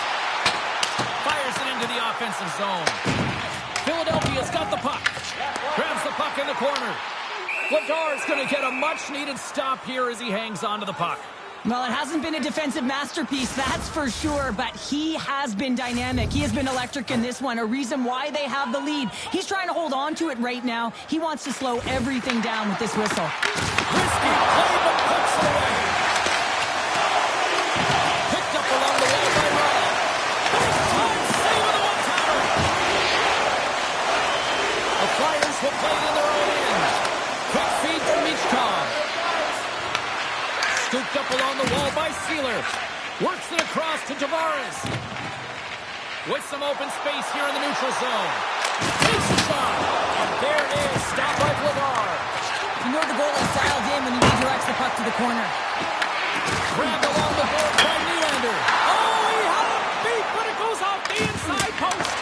Fires it into the offensive zone. Philadelphia's got the puck. Grabs the puck in the corner. Vladar's going to get a much-needed stop here as he hangs onto the puck. Well, it hasn't been a defensive masterpiece, that's for sure, but he has been dynamic. He has been electric in this one, a reason why they have the lead. He's trying to hold on to it right now. He wants to slow everything down with this whistle. Risky play, but puts it away. Picked up along the wall by Rada. First-time save of the one-timer. The Flyers will play it in their own end. Quick feed from Michkov. Scooped up along the wall by Sealer. Works it across to Tavares. With some open space here in the neutral zone. Takes a shot. And there it is. Stopped by Vladar. You know the goalie's dialed in when he redirects the puck to the corner. Grabbed along the board by Nylander. Oh, he had a beat, but it goes off the inside post.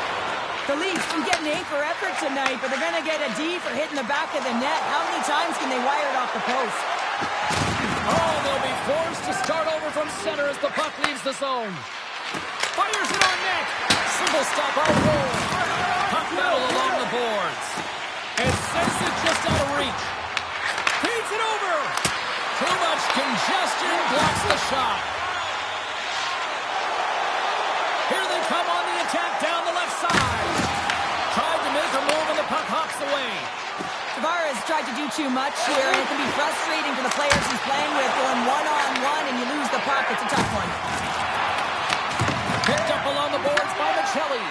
The Leafs can get an A for effort tonight, but they're going to get a D for hitting the back of the net. How many times can they wire it off the post? Oh, they'll be forced to start over from center as the puck leaves the zone. Fires it on net. Single stop on goal. Puck battle along the boards. And sends it just out of reach. Feeds it over. Too much congestion blocks the shot. Here they come on the attack down the left side. Tried to make a move and the puck hops away. Tavares tried to do too much here, and it can be frustrating for the players he's playing with, going one-on-one, and you lose the puck. It's a tough one. Picked up along the boards by Michelli.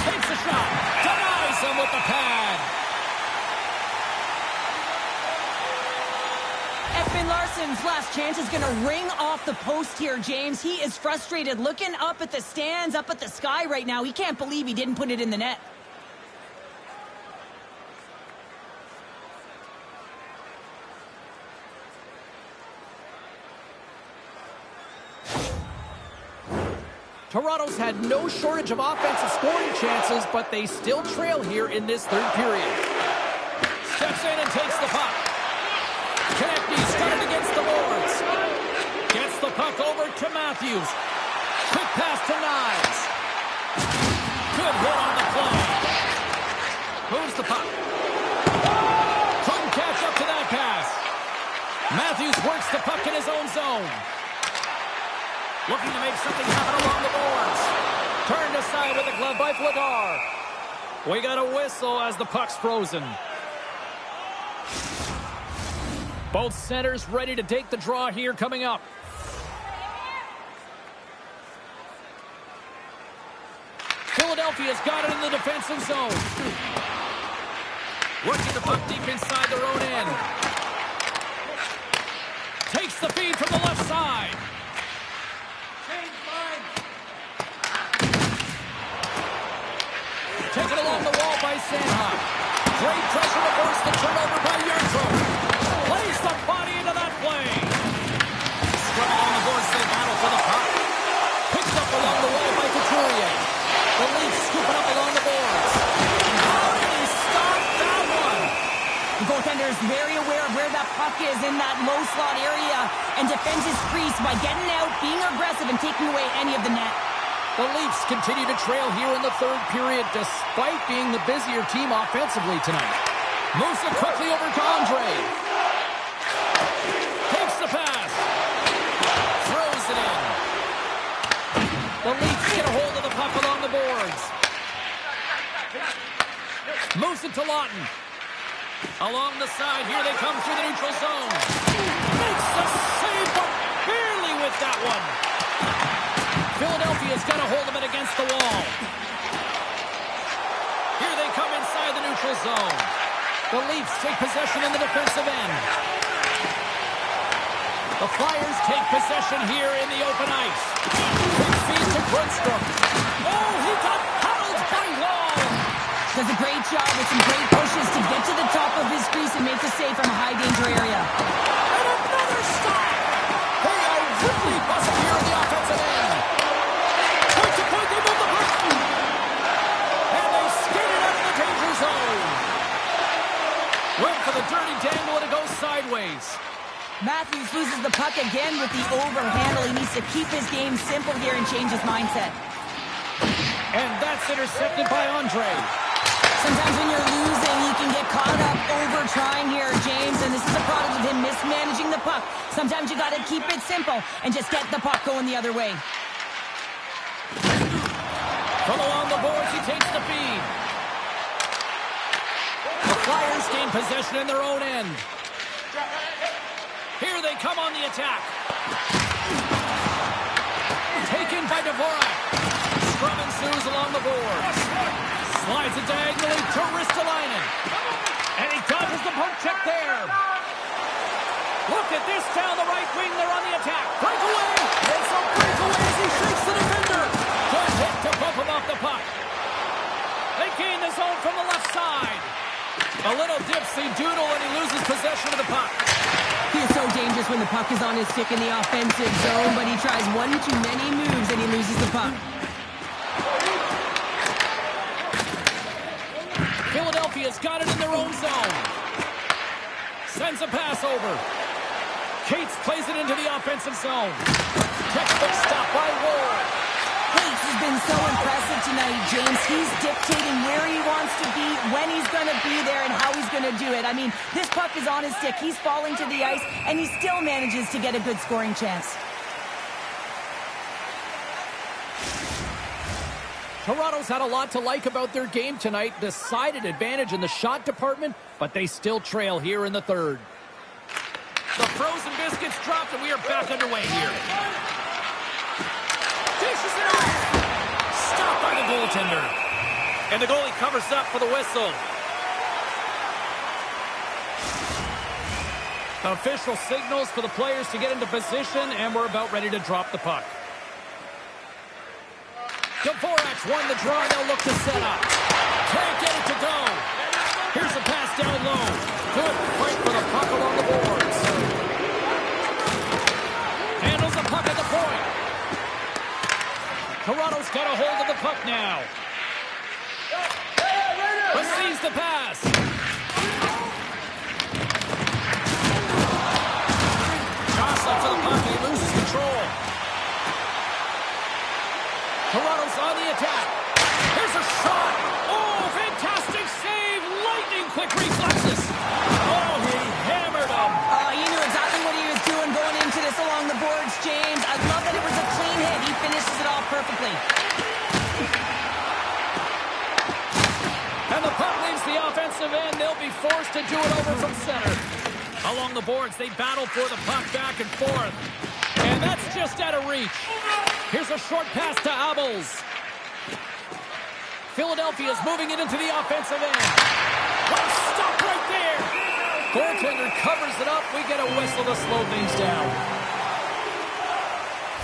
Takes a shot. Denies him with the pad. Ekman Larsson's last chance is going to ring off the post here, James. He is frustrated, looking up at the stands, up at the sky right now. He can't believe he didn't put it in the net. Toronto's had no shortage of offensive scoring chances, but they still trail here in this third period. Steps in and takes the puck. Konechny's got it against the boards. Gets the puck over to Matthews. Quick pass to Knives. Good hit on the play. Moves the puck. Couldn't catch up to that pass. Matthews works the puck in his own zone. Looking to make something happen along the boards. Turned aside with a glove by Vladar. We got a whistle as the puck's frozen. Both centers ready to take the draw here coming up. Philadelphia's got it in the defensive zone. Working the puck deep inside their own end. Takes the feed from the left side. Taken along the wall by Sandhoff. Great pressure to force the turnover by Yurtro. Plays the body into that play. Scrubbing on the boards, they battle for the puck. Picked up along the wall by Couturier. The Leafs scooping up along the boards. How did he stop that one? The goaltender is very aware of where that puck is in that low slot area and defends his crease by getting out, being aggressive, and taking away any of the net. The Leafs continue to trail here in the third period despite being the busier team offensively tonight. Moves it quickly over to Andre. Takes the pass. Throws it in. The Leafs get a hold of the puck along the boards. Moves it to Lawton. Along the side, here they come through the neutral zone. Makes the save, but barely with that one. Philadelphia's got a hold of it against the wall. Here they come inside the neutral zone. The Leafs take possession in the defensive end. The Flyers take possession here in the open ice. Quick feed to Grundstrom. Oh, he got held by Wall. Does a great job with some great pushes to get to the top of his crease and make the save from a high danger area. And another stop. They are really busted here in the offensive end. Point to point, they move the puck. And they skate it out of the danger zone. Went for the dirty dangle and it goes sideways. Matthews loses the puck again with the overhandle. He needs to keep his game simple here and change his mindset. And that's intercepted by Andre. Sometimes when you're losing, you can get caught up over trying here, James, and this is a product of him mismanaging the puck. Sometimes you got to keep it simple and just get the puck going the other way. From along the boards, he takes the feed. The Flyers gain possession in their own end. Here they come on the attack. Taken by Dvorak. Scrum ensues along the boards. Slides it diagonally to Ristolainen. And he dodges the poke check there. Look at this down the right wing. They're on the attack. Breakaway. It's a breakaway as he shakes the defender. Good hit to bump him off the puck. They gain the zone from the left side. A little dipsy doodle and he loses possession of the puck. He is so dangerous when the puck is on his stick in the offensive zone, but he tries one too many moves and he loses the puck. Philadelphia's got it in their own zone. Sends a pass over. Cates plays it into the offensive zone. Textbook stop by Ward. Cates has been so impressive tonight, James. He's dictating where he wants to be, when he's going to be there, and how he's going to do it. I mean, this puck is on his stick. He's falling to the ice, and he still manages to get a good scoring chance. Toronto's had a lot to like about their game tonight. Decided advantage in the shot department, but they still trail here in the third. The frozen biscuits dropped, and we are back underway here. Dishes it off. Stopped by the goaltender. And the goalie covers up for the whistle. The official signals for the players to get into position, and we're about ready to drop the puck. Dvorak's won the draw, and they'll look to set up. Can't get it to go. Here's a pass down low. Good fight for the puck along the boards. Handles the puck at the point. Toronto's got a hold of the puck now. Receives the pass. Jostling for the puck, he loses control. Toronto's on the attack. Here's a shot. Oh, fantastic save. Lightning quick reflexes. Oh, he hammered him. He knew exactly what he was doing going into this along the boards, James. I love that it was a clean hit. He finishes it off perfectly. And the puck leaves the offensive end. They'll be forced to do it over from center. Along the boards, they battle for the puck back and forth. And that's just out of reach. Here's a short pass to Abels. Philadelphia's moving it into the offensive end. What a stop right there. Goaltender covers it up. We get a whistle to slow things down.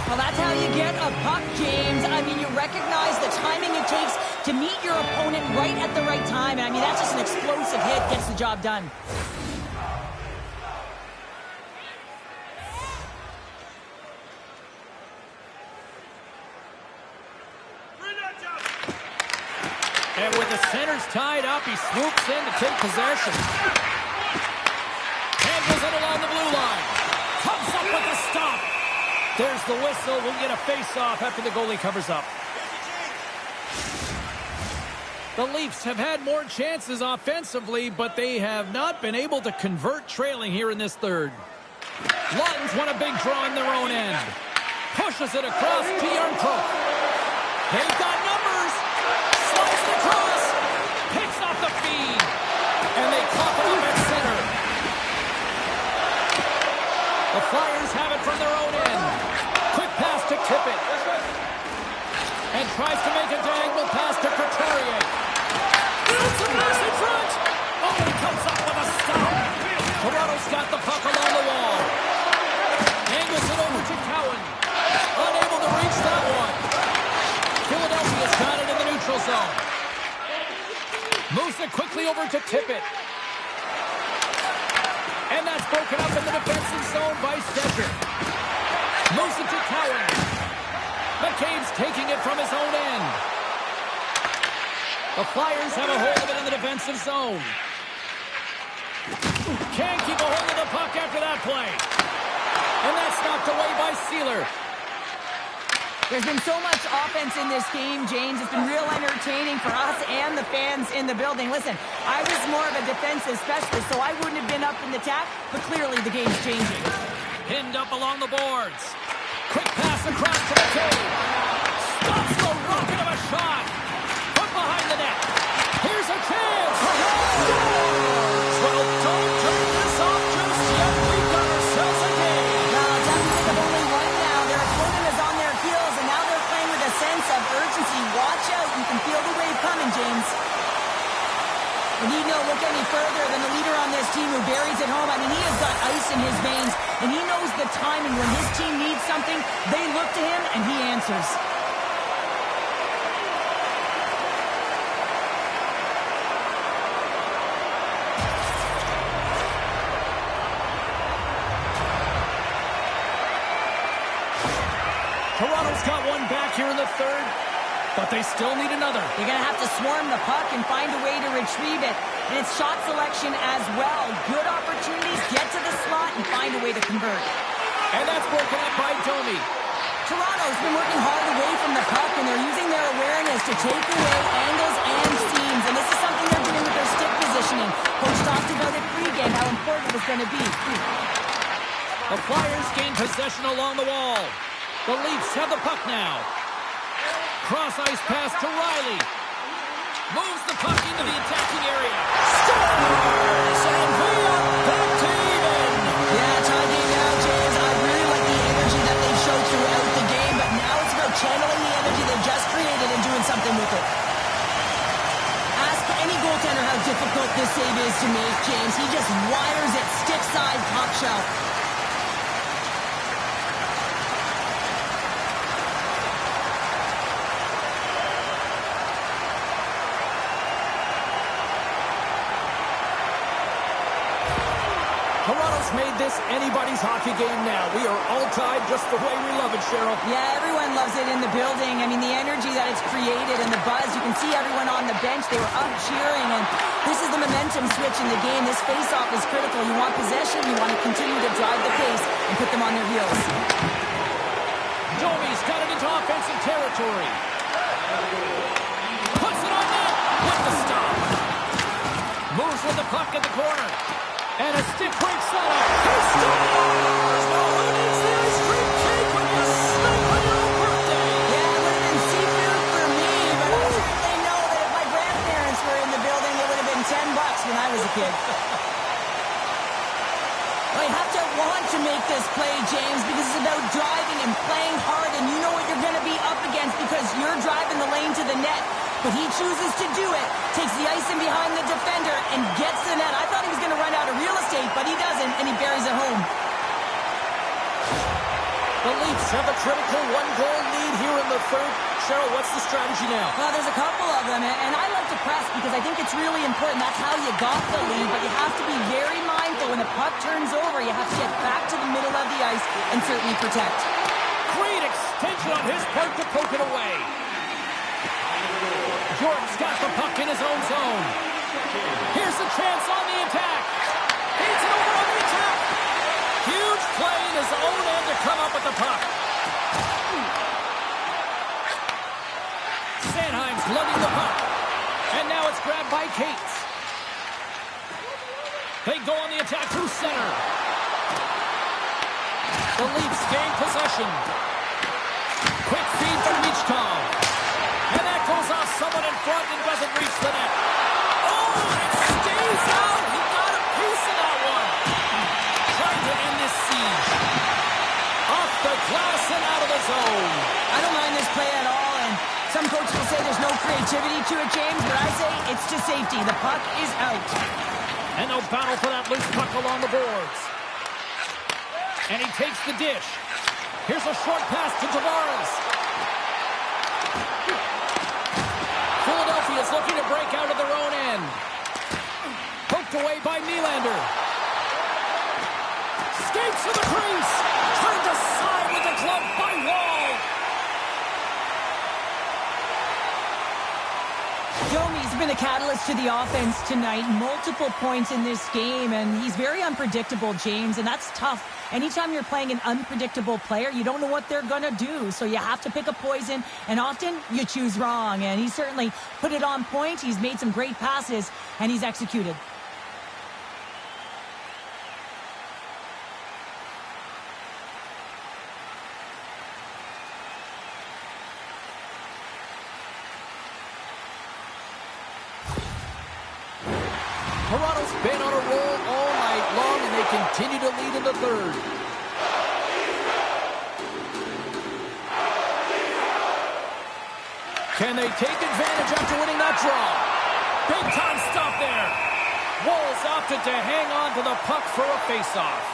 Well, that's how you get a puck, James. I mean, you recognize the timing it takes to meet your opponent right at the right time. I mean, that's just an explosive hit. Gets the job done. And with the centers tied up, he swoops in to take possession. Handles it along the blue line. Comes up with the stop. There's the whistle. We'll get a face-off after the goalie covers up. The Leafs have had more chances offensively, but they have not been able to convert trailing here in this third. Lawton's won a big draw in their own end. Pushes it across to Yarncroke. They've got numbers. Slides it across. Picks off the feed. And they cough it up at center. The Flyers have it from their own end. Quick pass to Tippett. And tries to make a diagonal pass to Couturier. It's a pass in front. Oh, he comes up with a stop. Toronto's got the puck along the wall. Angles it over to Cowan. Unable to reach that one. Philadelphia's got it in the neutral zone. Moves it quickly over to Tippett. And that's broken up in the defensive zone by Stecher. Moves it to Cowan. McCabe's taking it from his own end. The Flyers have a hold of it in the defensive zone. Can't keep a hold of the puck after that play. And that's knocked away by Sealer. There's been so much offense in this game, James. It's been real entertaining for us and the fans in the building. Listen, I was more of a defensive specialist, so I wouldn't have been up in the tap, but clearly the game's changing. Pinned up along the boards. Quick pass across to McCabe. Stops the rocket of a shot. From behind the net. Here's a chance. Well, don't turn this off just yet. We've got ourselves a game. Now, deficit of only one now. Their opponent is on their heels, and now they're playing with a sense of urgency. Watch out. You can feel the wave coming, James. And you don't look any further than the leader on this team who buries it home. I mean, he has got ice in his veins, and he knows the timing. When his team needs something, they look to him, and he answers. Toronto's got one back here in the third, but they still need another. They're going to have to swarm the puck and find a way to retrieve it. And it's shot selection as well. Good opportunities, get to the slot, and find a way to convert. And that's broken up by Domi. Toronto's been working hard away from the puck, and they're using their awareness to take away angles and seams. And this is something they're doing with their stick positioning. Coach talked about it pregame, how important it was going to be. The Flyers gain possession along the wall. The Leafs have the puck now. Cross ice pass to Riley. Moves the puck into the attacking area. Scores! And we are back to even. Yeah, tie game now, James. I really like the energy that they've showed throughout the game, but now it's about channeling the energy they've just created and doing something with it. Ask any goaltender how difficult this save is to make, James. He just wires it stick side, top shelf. Toronto's made this anybody's hockey game now. We are all tied just the way we love it, Cheryl. Yeah, everyone loves it in the building. I mean, the energy that it's created and the buzz. You can see everyone on the bench. They were up cheering, and this is the momentum switch in the game. This face-off is critical. You want possession. You want to continue to drive the pace and put them on their heels. Domi's got it into offensive territory. Puts it on net with the stop. Moves with the puck in the corner. And a stick breaks that up. He scores! No one is the ice cream cake with the snack on your own birthday. Yeah, it would have been seafood for me, but I certainly know that if my grandparents were in the building, it would have been $10 when I was a kid. Well, you have to want to make this play, James, because it's about driving and playing hard, and you know what you're going to be up against because you're driving the lane to the net. But he chooses to do it, takes the ice in behind the defender, and gets the net. I thought he was going to run out of real estate, but he doesn't, and he buries it home. The Leafs have a critical one-goal lead here in the third. Cheryl, what's the strategy now? Well, there's a couple of them, and I like to press because I think it's really important. That's how you got the lead, but you have to be very mindful. When the puck turns over, you have to get back to the middle of the ice and certainly protect. Great extension on his part to poke it away. Jordan's got the puck in his own zone. Here's a chance on the attack. He's over on the attack. Huge play in his own end to come up with the puck. Sanheim's lugging the puck. And now it's grabbed by Cates. They go on the attack through center. The Leafs gain possession. Quick feed from Michkov. And that goes off someone in front and doesn't reach the net. Oh, it stays out. He got a piece of that one. Trying to end this siege. Off the glass and out of the zone. I don't mind this play at all, and some coaches will say there's no creativity to it, James, but I say it's to safety. The puck is out. And no battle for that loose puck along the boards. And he takes the dish. Here's a short pass to Tavares. Philadelphia is looking to break out of their own end. Poked away by Nylander. Skates to the crease. Turned aside with the glove by Wall. Domi's been a catalyst to the offense tonight. Multiple points in this game, and he's very unpredictable, James, and that's tough. Anytime you're playing an unpredictable player, you don't know what they're going to do, so you have to pick a poison, and often you choose wrong, and he certainly put it on point. He's made some great passes, and he's executed. Toronto's been on a roll all night long, and they continue to lead in the third. Can they take advantage after winning that draw? Big time stop there. Walls opted to hang on to the puck for a faceoff.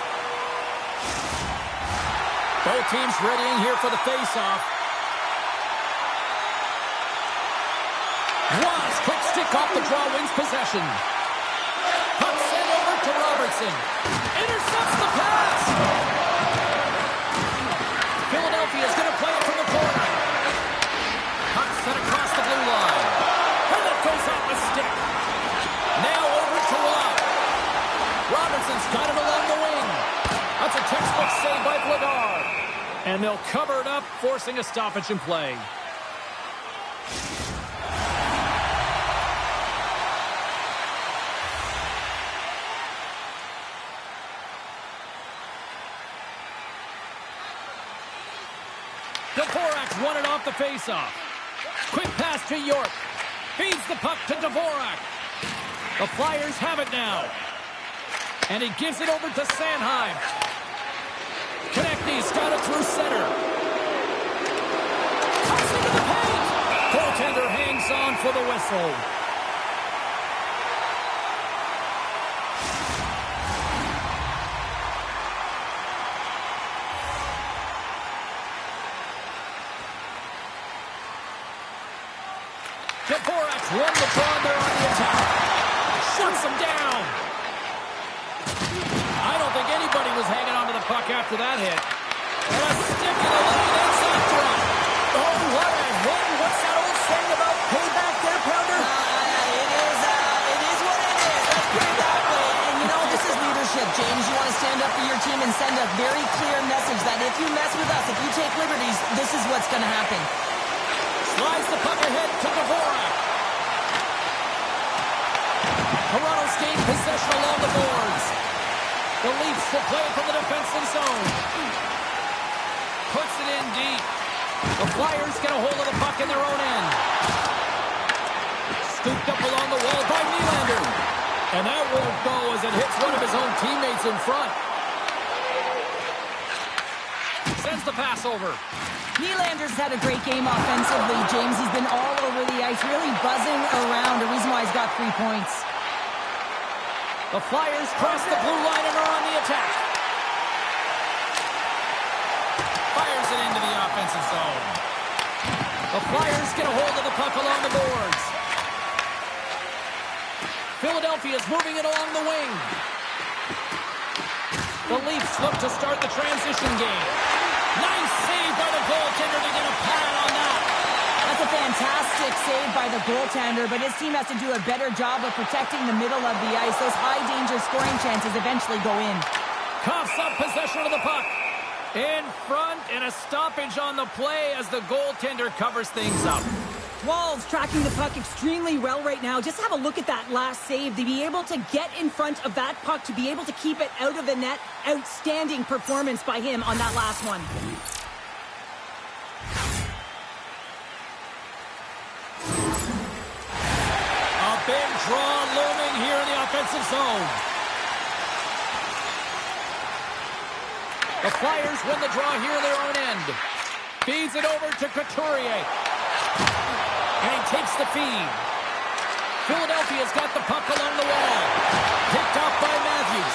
Both teams readying here for the faceoff. Ross, quick stick off the draw, wins possession. Puck sent over to Robertson. Intercepts the pass. Philadelphia is going to play it from the corner. Puck sent across the blue line. And it goes off a stick. Now over to Rob. Robertson's got it along the wing. That's a textbook save by Vladar. And they'll cover it up, forcing a stoppage in play. Dvorak won it off the faceoff. Quick pass to York. Feeds the puck to Dvorak. The Flyers have it now. And he gives it over to Sanheim. Konechny's got it through center. Cuts into the paint. Goaltender hangs on for the whistle. Dvorak's won the draw there on the attack. Shuts him down. I don't was hanging onto the puck after that hit. And a stick in the lane, that's a drop. Oh, what a hit. What's that old saying about payback there, Pounder? It is what it is. Let's put it that way. And you know, this is leadership, James. You want to stand up for your team and send a very clear message that if you mess with us, if you take liberties, this is what's going to happen. Slides the puck ahead to Dvorak. Toronto's gained possession along the boards. The Leafs will play it from the defensive zone. Puts it in deep. The Flyers get a hold of the puck in their own end. Scooped up along the wall by Nylander. And that won't go as it hits one of his own teammates in front. Sends the pass over. Nylander's had a great game offensively, James. He's been all over the ice, really buzzing around. The reason why he's got 3 points. The Flyers cross the blue line and are on the attack. Fires it into the offensive zone. The Flyers get a hold of the puck along the boards. Philadelphia's moving it along the wing. The Leafs look to start the transition game. Nice save by the goaltender to get a pad on that. That's a fantastic save by the goaltender, but his team has to do a better job of protecting the middle of the ice. Those high-danger scoring chances eventually go in. Coughs up possession of the puck. In front, and a stoppage on the play as the goaltender covers things up. Wolves tracking the puck extremely well right now. Just have a look at that last save. To be able to get in front of that puck, to be able to keep it out of the net. Outstanding performance by him on that last one. A big draw looming here in the offensive zone. The Flyers win the draw here in their own end. Feeds it over to Couturier. And he takes the feed. Philadelphia's got the puck along the wall. Picked up by Matthews.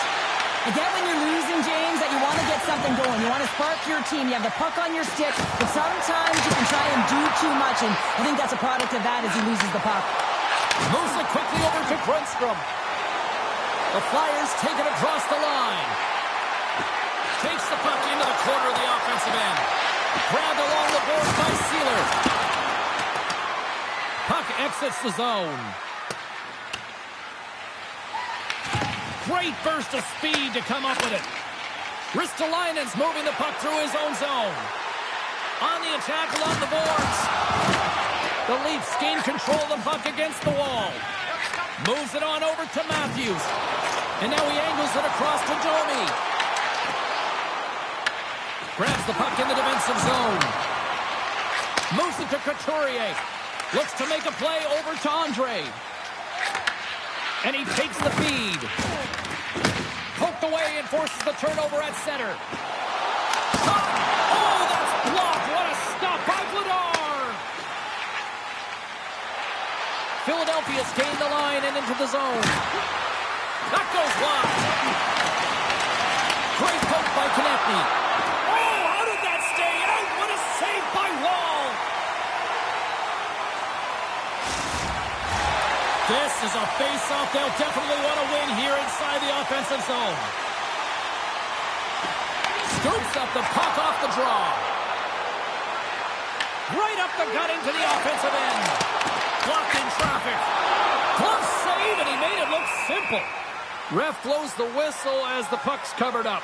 I get when you're losing, James, that you want to get something going. You want to spark your team. You have the puck on your stick, but sometimes you can try and do too much, and I think that's a product of that as he loses the puck. Moves it quickly over to Grundstrom. The Flyers take it across the line. Takes the puck into the corner of the offensive end. Grabbed along the boards by Sealer. Puck exits the zone. Great burst of speed to come up with it. Ristolainen's moving the puck through his own zone. On the attack along the boards. The Leafs gain control of the puck against the wall. Moves it on over to Matthews. And now he angles it across to Domi. Grabs the puck in the defensive zone. Moves it to Couturier. Looks to make a play over to Andre. And he takes the feed. Poked away and forces the turnover at center. Shot! Oh, that's blocked! What a stop by Vladar! Philadelphia's gained the line and into the zone. That goes wide. Great poke by Konechny. Oh, how did that stay out? What a save by Wall! This is a face-off they'll definitely want to win here inside the offensive zone. Scoops up the puck off the draw. Right up the gut into the offensive end. Blocked in traffic. Close save, and he made it look simple. Ref blows the whistle as the puck's covered up.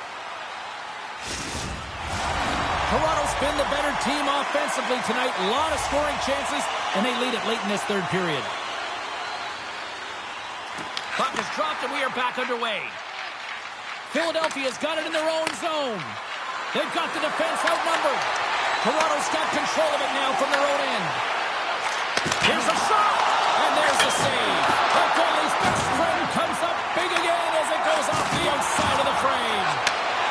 Toronto's been the better team offensively tonight. A lot of scoring chances, and they lead it late in this third period. Puck is dropped, and we are back underway. Philadelphia's got it in their own zone. They've got the defense outnumbered. Toronto's got control of it now from their own end. Here's a shot, and there's the save. The goalie's best friend comes up big again as it goes off the outside of the frame.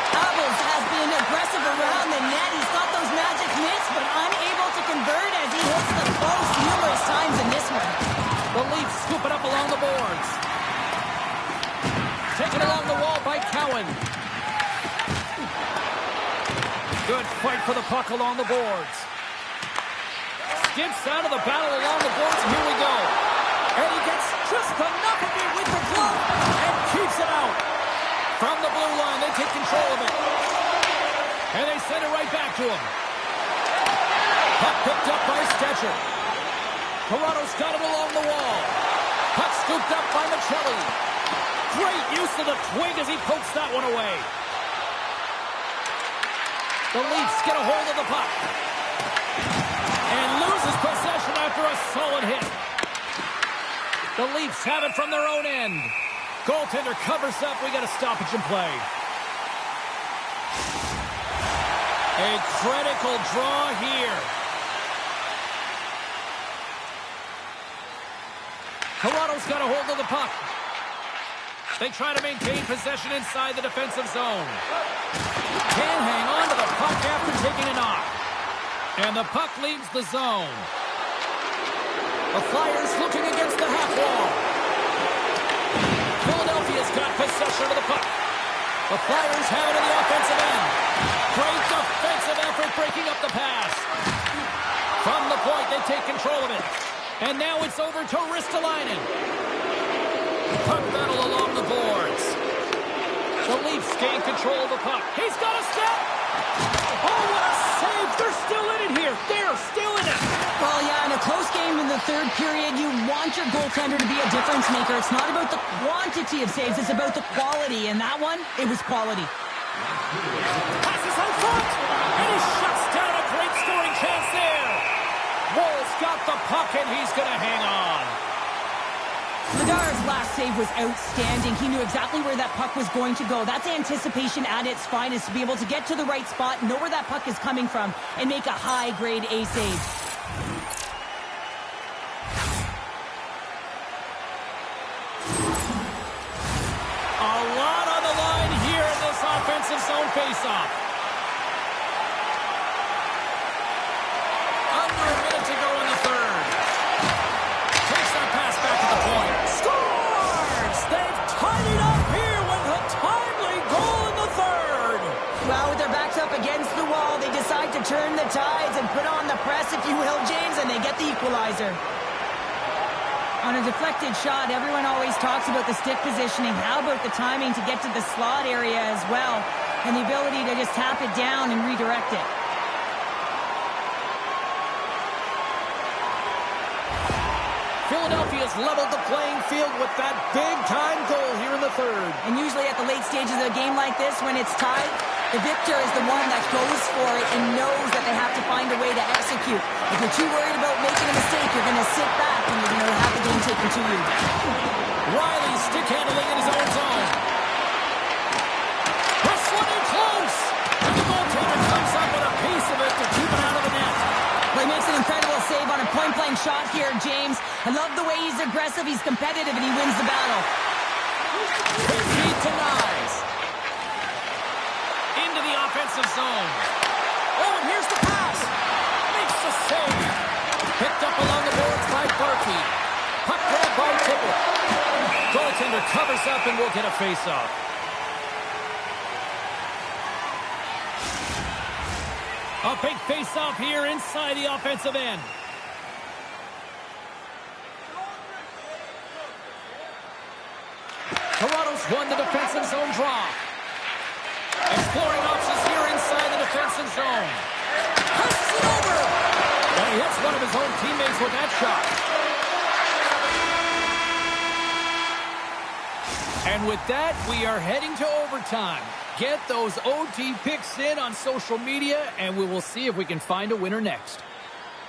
Abels has been aggressive around the net. He's got those magic mitts, but unable to convert as he hits the post numerous times in this one. The Leafs scoop it up along the boards. Taken along the wall by Cowan. Good fight for the puck along the boards. Skips out of the battle along the boards, and here we go. And he gets just enough of it with the glove and keeps it out. From the blue line, they take control of it. And they send it right back to him. Puck picked up by Stetcher. Toronto's got it along the wall. Puck scooped up by Michelli. Great use of the twig as he pokes that one away. The Leafs get a hold of the puck. And loses possession after a solid hit. The Leafs have it from their own end. Goaltender covers up. We got a stoppage in play. A critical draw here. Toronto's got a hold of the puck. They try to maintain possession inside the defensive zone. Can't hang on to the puck after taking a knock. And the puck leaves the zone. The Flyers looking against the half wall. Philadelphia's got possession of the puck. The Flyers have it in the offensive end. Great defensive effort breaking up the pass. From the point, they take control of it. And now it's over to Ristolainen. Puck battle along the boards. The Leafs gain control of the puck. He's got a step. Oh, what a save. They're still in it here. They're still in it. Well, yeah, in a close game in the third period, you want your goaltender to be a difference maker. It's not about the quantity of saves. It's about the quality. And that one, it was quality. Passes out front. And he shuts down a great scoring chance there. Woll's got the puck, and he's going to hang on. Ladar's last save was outstanding. He knew exactly where that puck was going to go. That's anticipation at its finest, to be able to get to the right spot, know where that puck is coming from, and make a high-grade A save. A lot on the line here in this offensive zone faceoff. Under a minute to go in the third. Takes that pass back to the point. Scores! They've tied it up here with a timely goal in the third. Well, with their backs up against the wall, they decide to turn the tides and put on the press, if you will, James, and they get the equalizer. On a deflected shot, everyone always talks about the stick positioning. How about the timing to get to the slot area as well, and the ability to just tap it down and redirect it. Philadelphia's leveled the playing field with that big-time goal here in the third. And usually at the late stages of a game like this, when it's tied, the victor is the one that goes for it and knows that they have to find a way to execute. If you're too worried about making a mistake, you're going to sit back and you're going to have the game taken to you. Riley stick handling in his own zone. Wrestling in close. And the goaltender comes up with a piece of it to keep it out of the net. Well, he makes an incredible save on a point-blank shot here, James. I love the way he's aggressive, he's competitive, and he wins the battle. He denies. Into the offensive zone. Oh, and here's the pass. Makes the save. Picked up along the boards by Barkey. Puck grab by Tippett. Goaltender covers up and will get a face-off. A big face-off here inside the offensive end. Toronto's won the defensive zone draw. Exploring options here inside the defensive zone. Passes it over. And he hits one of his own teammates with that shot. And with that, we are heading to overtime. Get those OT picks in on social media, and we will see if we can find a winner next.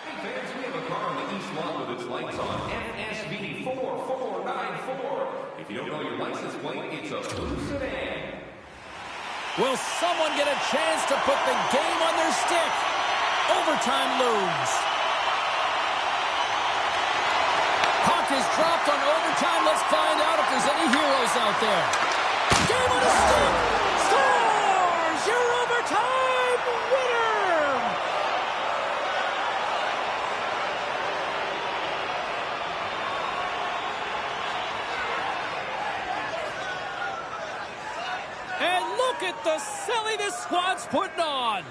Hey fans, we have a car on the east lot with its lights on. NSV 4494. If you don't know your license plate, it's a blue sedan. Will someone get a chance to put the game on their stick? Overtime looms. Puck is dropped on overtime. Let's find out if there's any heroes out there. Game on a stick. Scores! Your overtime winner! And look at the silly this squad's putting on.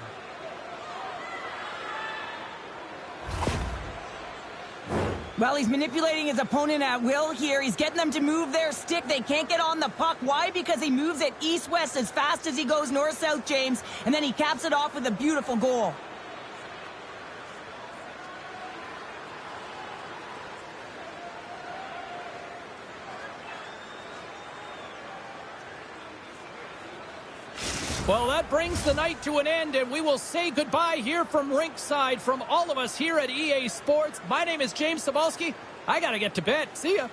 Well, he's manipulating his opponent at will here. He's getting them to move their stick. They can't get on the puck. Why? Because he moves it east-west as fast as he goes north-south, James. And then he caps it off with a beautiful goal. Well, that brings the night to an end, and we will say goodbye here from rinkside from all of us here at EA Sports. My name is James Cebulski. I got to get to bed. See ya.